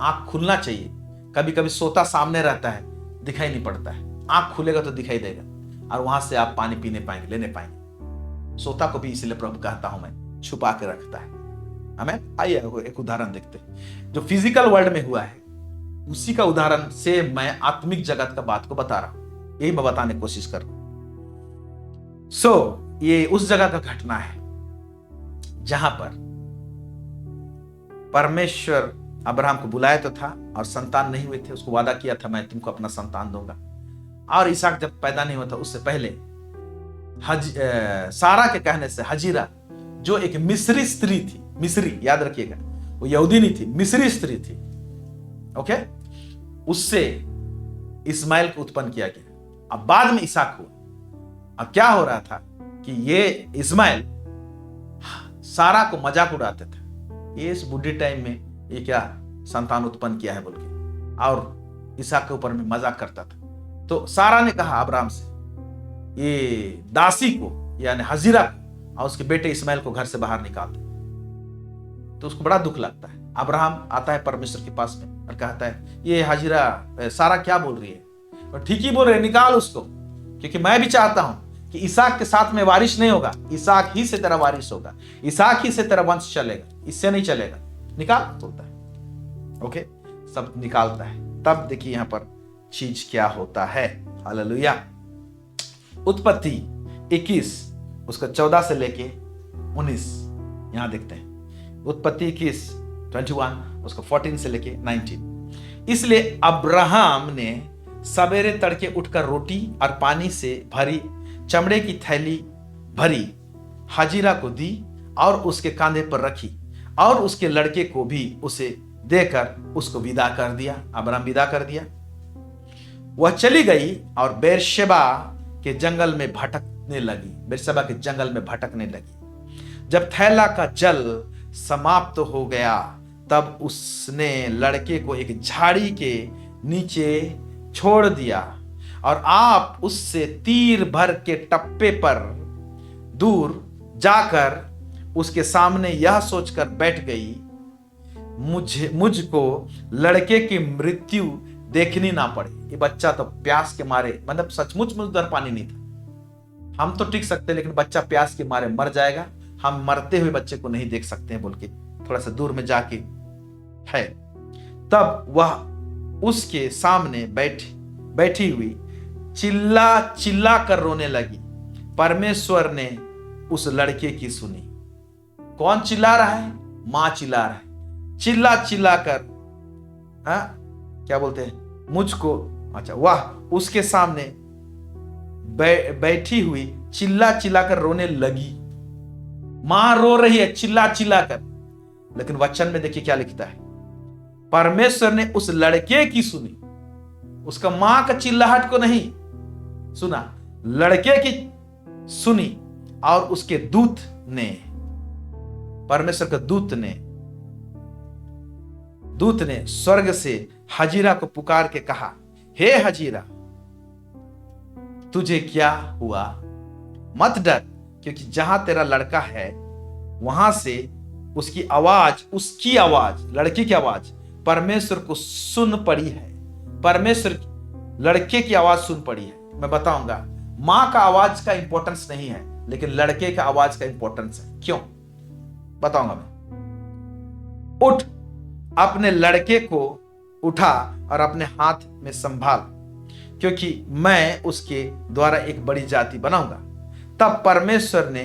आंख खुलना चाहिए। कभी कभी सोता सामने रहता है, दिखाई नहीं पड़ता है। आंख खुलेगा तो दिखाई देगा और वहां से आप पानी पीने पाएंगे, लेने पाएंगे। सोता को भी इसलिए प्रभु कहता हूं मैं, छुपा के रखता है। हमें आइए एक उदाहरण देखते हैं जो फिजिकल वर्ल्ड में हुआ है, उसी का उदाहरण से मैं आत्मिक जगत का बात को बता रहा हूं। यही मैं बताने की कोशिश कर रहा हूं। ये उस जगह का घटना है जहां पर परमेश्वर अब्राहम को बुलाया तो था और संतान नहीं हुए थे। उसको वादा किया था मैं तुमको अपना संतान दूंगा। और इसहाक जब पैदा नहीं हुआ था उससे पहले सारा के कहने से हजीरा जो एक मिस्री स्त्री थी, मिस्री याद रखिएगा, वो यहूदी नहीं थी, मिस्री स्त्री थी, ओके, उससे इस्माइल को उत्पन्न किया गया। अब बाद में इसहाक हुआ। अब क्या हो रहा था कि ये इस्माइल सारा को मजाक उड़ाते थे, ये इस बुढ़ी टाइम में ये क्या संतान उत्पन्न किया है बोल के, और इसहाक के ऊपर में मजाक करता था। तो सारा ने कहा अब्राहम से, ये दासी को यानी हजीरा को और उसके बेटे इस्माइल को घर से बाहर निकाल दे। तो उसको बड़ा दुख लगता है। अब्राहम आता है परमेश्वर के पास में और कहता है ये हजीरा सारा क्या बोल रही है? और ठीक ही बोल रहे, निकाल उसको, क्योंकि मैं भी चाहता हूं कि इसहाक के साथ में वारिश नहीं होगा, इसहाक ही से तेरा वारिश होगा, इसहाक ही से तेरा वंश चलेगा, इससे नहीं चलेगा। निकाल बोलता है, ओके, सब निकालता है। तब देखिए यहां पर चीज क्या होता है। हालेलुया। उत्पत्ति 21 उसका 14 से लेके 19 यहां देखते हैं। उत्पत्ति 21 21 उसका 14 से लेके 19। इसलिए अब्राहम ने सवेरे तड़के उठकर रोटी और पानी से भरी चमड़े की थैली भरी हाजिरा को दी और उसके कंधे पर रखी और उसके लड़के को भी उसे देकर उसको विदा कर दिया। अब्राहम विदा कर दिया। वह चली गई और बेरशेबा के जंगल में भटकने लगी। बेरशेबा के जंगल में भटकने लगी। जब थैला का जल समाप्त हो गया तब उसने लड़के को एक झाड़ी के नीचे छोड़ दिया और आप उससे तीर भर के टप्पे पर दूर जाकर उसके सामने यह सोचकर बैठ गई, मुझको लड़के की मृत्यु देखनी ना पड़े। ये बच्चा तो प्यास के मारे, मतलब सचमुच में उधर पानी नहीं था। हम तो टिक सकते लेकिन बच्चा प्यास के मारे मर जाएगा। हम मरते हुए बच्चे को नहीं देख सकते हैं बोल के थोड़ा सा दूर में जाके है। तब वह उसके सामने बैठी हुई चिल्ला कर रोने लगी। परमेश्वर ने उस लड़के की सुनी। कौन चिल्ला रहा है? मां चिल्ला रहा है। चिल्ला कर क्या बोलते हैं मुझको, अच्छा, वह उसके सामने बैठी हुई चिल्ला कर रोने लगी। मां रो रही है चिल्ला कर, लेकिन वचन में देखिए क्या लिखता है। परमेश्वर ने उस लड़के की सुनी, उसका मां का चिल्लाहट को नहीं सुना, लड़के की सुनी। और उसके दूत ने, परमेश्वर का दूत ने स्वर्ग से हजीरा को पुकार के कहा, हे हजीरा, तुझे क्या हुआ? मत डर, क्योंकि जहां तेरा लड़का है वहां से उसकी आवाज, लड़के की आवाज परमेश्वर को सुन पड़ी है। परमेश्वर लड़के की आवाज सुन पड़ी है। मैं बताऊंगा, मां का आवाज का इंपॉर्टेंस नहीं है, लेकिन लड़के का आवाज का इंपॉर्टेंस है। क्यों बताऊंगा मैं। उठ, अपने लड़के को उठा और अपने हाथ में संभाल, क्योंकि मैं उसके द्वारा एक बड़ी जाति बनाऊंगा। तब परमेश्वर ने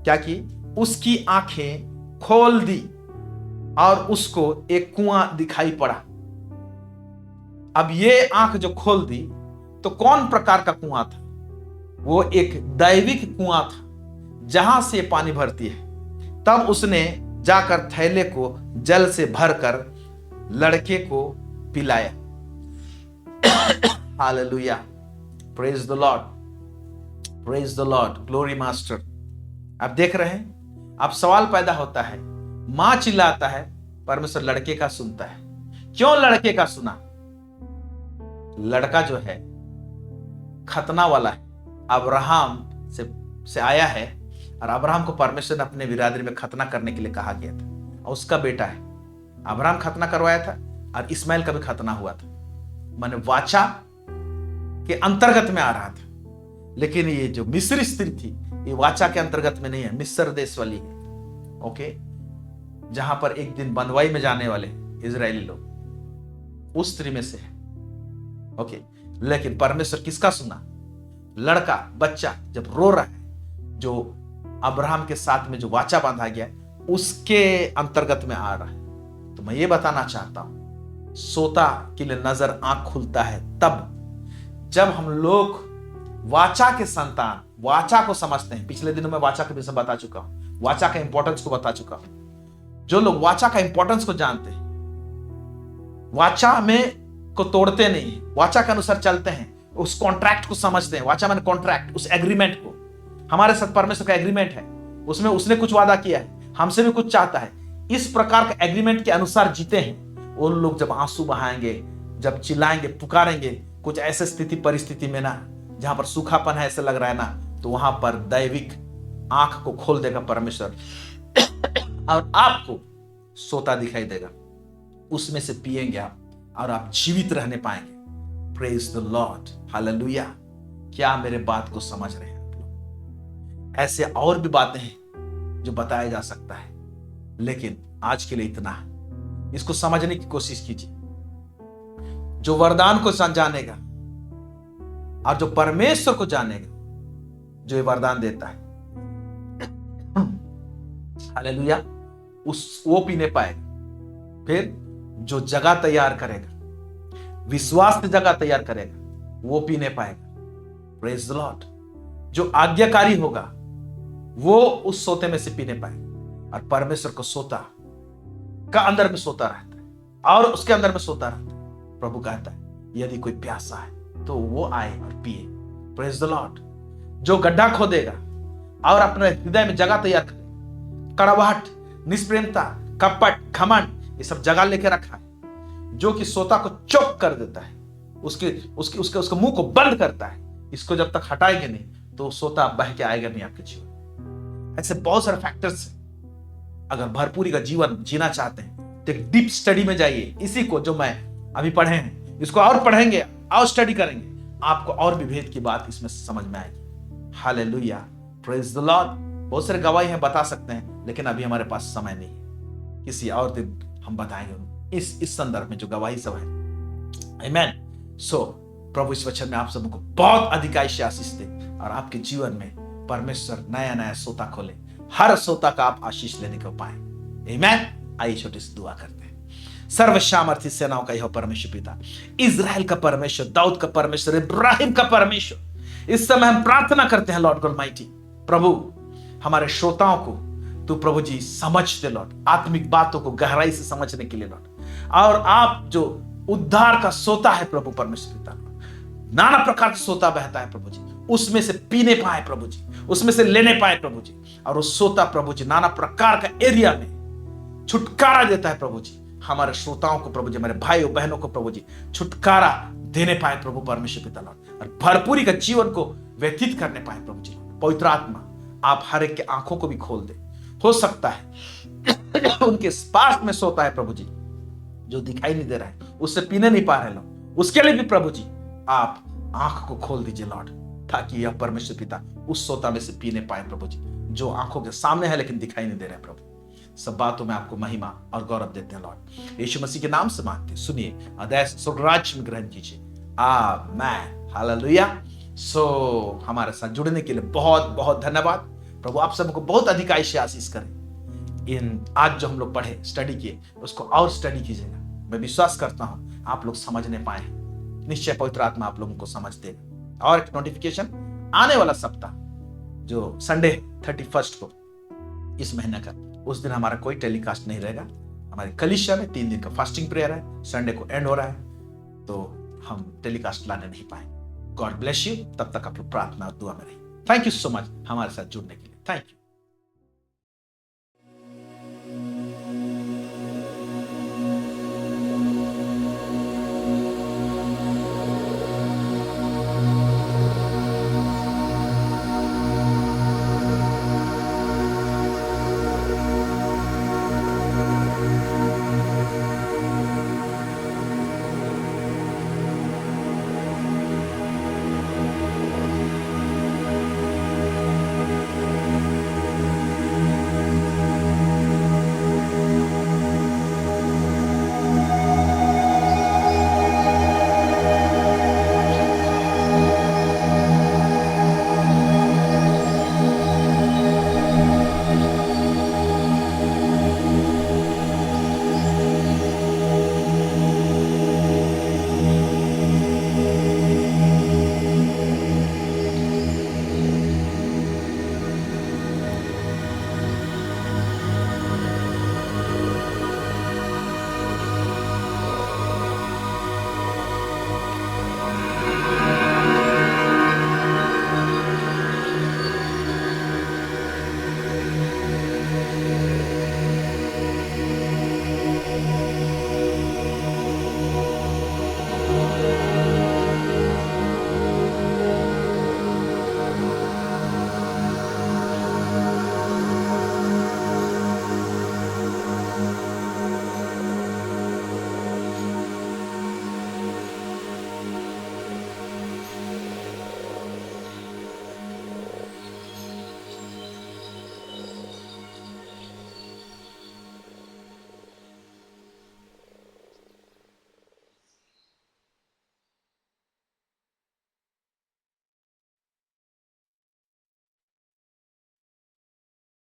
क्या की? उसकी आंखें खोल दी और उसको एक कुआं दिखाई पड़ा। अब ये आंख जो खोल दी तो कौन प्रकार का कुआं था? वो एक दैविक कुआं था जहां से पानी भरती है। तब उसने जाकर थैले को जल से भरकर लड़के को पिलाया। Hallelujah, praise the Lord, praise the Lord, glory master. आप देख रहे हैं, अब सवाल पैदा होता है, मां चिल्लाता है, परमेश्वर लड़के का सुनता है। क्यों लड़के का सुना? लड़का जो है खतना वाला है, अब्राहम से आया है, और अब्राहम को परमेश्वर ने अपने बिरादरी में खतना करने के लिए कहा गया था, और उसका बेटा है। अब्राहम खतना करवाया था और इस्माइल का भी खतना हुआ था, माने वाचा के अंतर्गत में आ रहा था। लेकिन ये जो मिस्र स्त्री थी, ये वाचा के अंतर्गत में नहीं है, मिस्र देश वाली है, ओके, जहां पर एक दिन बंधुआई में जाने वाले इजरायली लोग, उस स्त्री में से है, ओके। लेकिन परमेश्वर किसका सुना? लड़का, बच्चा जब रो रहा है, जो अब्राहम के साथ में जो वाचा बांधा गया है, उसके अंतर्गत में आ रहा है। तो मैं ये बताना चाहता हूं, सोता के लिए नजर आंख खुलता है तब जब हम लोग वाचा के संतान, वाचा को समझते हैं। पिछले दिनों में वाचा के विषय बता चुका हूं, वाचा का इंपॉर्टेंस को बता चुका हूं। जो लोग वाचा का इंपॉर्टेंस को जानते हैं, वाचा में को तोड़ते नहीं है, वाचा के अनुसार चलते हैं, उस कॉन्ट्रैक्ट को समझते हैं। वाचा माने कॉन्ट्रैक्ट, उस एग्रीमेंट को। हमारे साथ परमेश्वर का एग्रीमेंट है, उसमें उसने कुछ वादा किया है, हमसे भी कुछ चाहता है। इस प्रकार का एग्रीमेंट के अनुसार जीते हैं। वो लोग जब आंसू बहाएंगे, जब चिल्लाएंगे, पुकारेंगे, कुछ ऐसे स्थिति परिस्थिति में ना जहां पर सूखापन है ऐसा लग रहा है ना, तो वहां पर दैविक आंख को खोल देगा परमेश्वर और आपको सोता दिखाई देगा। उसमें से पिएंगे आप और आप जीवित रहने पाएंगे। Praise the lord, hallelujah. क्या मेरे बात को समझ रहे हैं आप लोग? ऐसे और भी बातें हैं जो बताया जा सकता है, लेकिन आज के लिए इतना है। इसको समझने की कोशिश कीजिए। जो वरदान को जानेगा और जो परमेश्वर को जानेगा, जो ये वरदान देता है, हालेलुया, वो पीने पाएगा। फिर जो जगह तैयार करेगा, विश्वास की जगह तैयार करेगा, वो पीने पाएगा। Praise the Lord. जो आज्ञाकारी होगा वो उस सोते में से पीने पाएगा। और परमेश्वर को सोता का अंदर में सोता रहता है और उसके अंदर में सोता रहता है। प्रभु कहता है यदि कोई प्यासा है तो वो आए और पिए। Praise the Lord. जो गड्ढा खोदेगा और अपने हृदय में जगह तैयार करेगा, कड़वाहट, निष्प्रेमता, कपट, घमंड, ये सब जगह लेके रखा है, जो कि सोता को चौक कर देता है, उसके मुंह को बंद करता है। इसको जब तक हटाएंगे नहीं तो सोता बह के आएगा नहीं आपके जीवन। ऐसे बहुत सारे फैक्टर्स हैं। अगर भरपूरी का जीवन जीना चाहते हैं तो एक डीप स्टडी में जाइए। इसी को जो मैं अभी पढ़े हैं, इसको और पढ़ेंगे और स्टडी करेंगे, आपको और भी भेद की बात इसमें समझ में आएगी। Hallelujah, praise the Lord. बहुत सारे गवाही हैं, बता सकते हैं, लेकिन अभी हमारे पास समय नहीं है। किसी और दिन हम बताएंगे इस संदर्भ में जो गवाही सब है। आमीन। सो प्रभु इस वचन में आप सबको बहुत अधिकांश आशीष दे और आपके जीवन में परमेश्वर नया नया सोता खोले, हर सोता का आप आशीष लेने को पाए। आमीन। आइए छोटी सी दुआ करते हैं। सर्वसामर्थी सेनाओं का यह परमेश्वर पिता, इजराइल का परमेश्वर, दाऊद का परमेश्वर, इब्राहिम का परमेश्वर, इस समय हम प्रार्थना करते हैं लॉर्ड गॉड ऑलमाइटी, प्रभु हमारे श्रोताओं को तू प्रभु जी समझ दे लॉर्ड, आत्मिक बातों को गहराई से समझने के लिए लॉर्ड। और आप जो उद्धार का सोता है प्रभु परमेश्वर पिता, नाना प्रकार का सोता बहता है प्रभु जी, उसमें से पीने पाए प्रभु जी, उसमें से लेने पाए प्रभु जी। और वो सोता प्रभु जी नाना प्रकार का एरिया में छुटकारा देता है प्रभु जी। हमारे श्रोताओं को प्रभु जी, हमारे भाइयों बहनों को प्रभु जी छुटकारा देने पाए प्रभु परमेश्वर पिता लॉर्ड, और भरपूरी का जीवन को व्यतीत करने पाए प्रभु जी। पवित्र आत्मा आप हर एक के आंखों को भी खोल दे। हो सकता है उनके पास में सोता है प्रभु जी जो दिखाई नहीं दे रहा है, उससे पीने नहीं पा रहे लोग, उसके लिए भी प्रभु जी आप आंख को खोल दीजिए लॉर्ड, ताकि यह परमेश्वर पिता उस सोता में से पीने पाए प्रभु जी, जो आंखों के सामने है लेकिन दिखाई नहीं दे रहा है प्रभु। सब बातों में आपको महिमा और गौरव देते हैं लॉर्ड, यीशु मसीह के नाम से मांगते हैं, सुनिए अदय स्वर्गराज्य में ग्रहण कीजिए। आमीन, हालेलुया। सो हमारे साथ जुड़ने के लिए बहुत बहुत धन्यवाद। प्रभु आप सबको बहुत अधिकांश से आशीष करें। इन आज जो हम लोग पढ़े, स्टडी किए, उसको और स्टडी कीजिएगा। मैं विश्वास करता हूं आप लोग समझने पाए, निश्चय पवित्र आत्मा आप लोगों को समझ देगा। और एक नोटिफिकेशन, आने वाला सप्ताह जो संडे 31 को इस महीने का, उस दिन हमारा कोई टेलीकास्ट नहीं रहेगा। हमारे कलीसिया में 3 दिन का फास्टिंग प्रेयर है, संडे को एंड हो रहा है, तो हम टेलीकास्ट लाने नहीं पाएंगे। God bless you. तब तक आप लोग प्रार्थना और दुआ में रहिए। थैंक यू सो मच हमारे साथ जुड़ने के लिए। Thank you.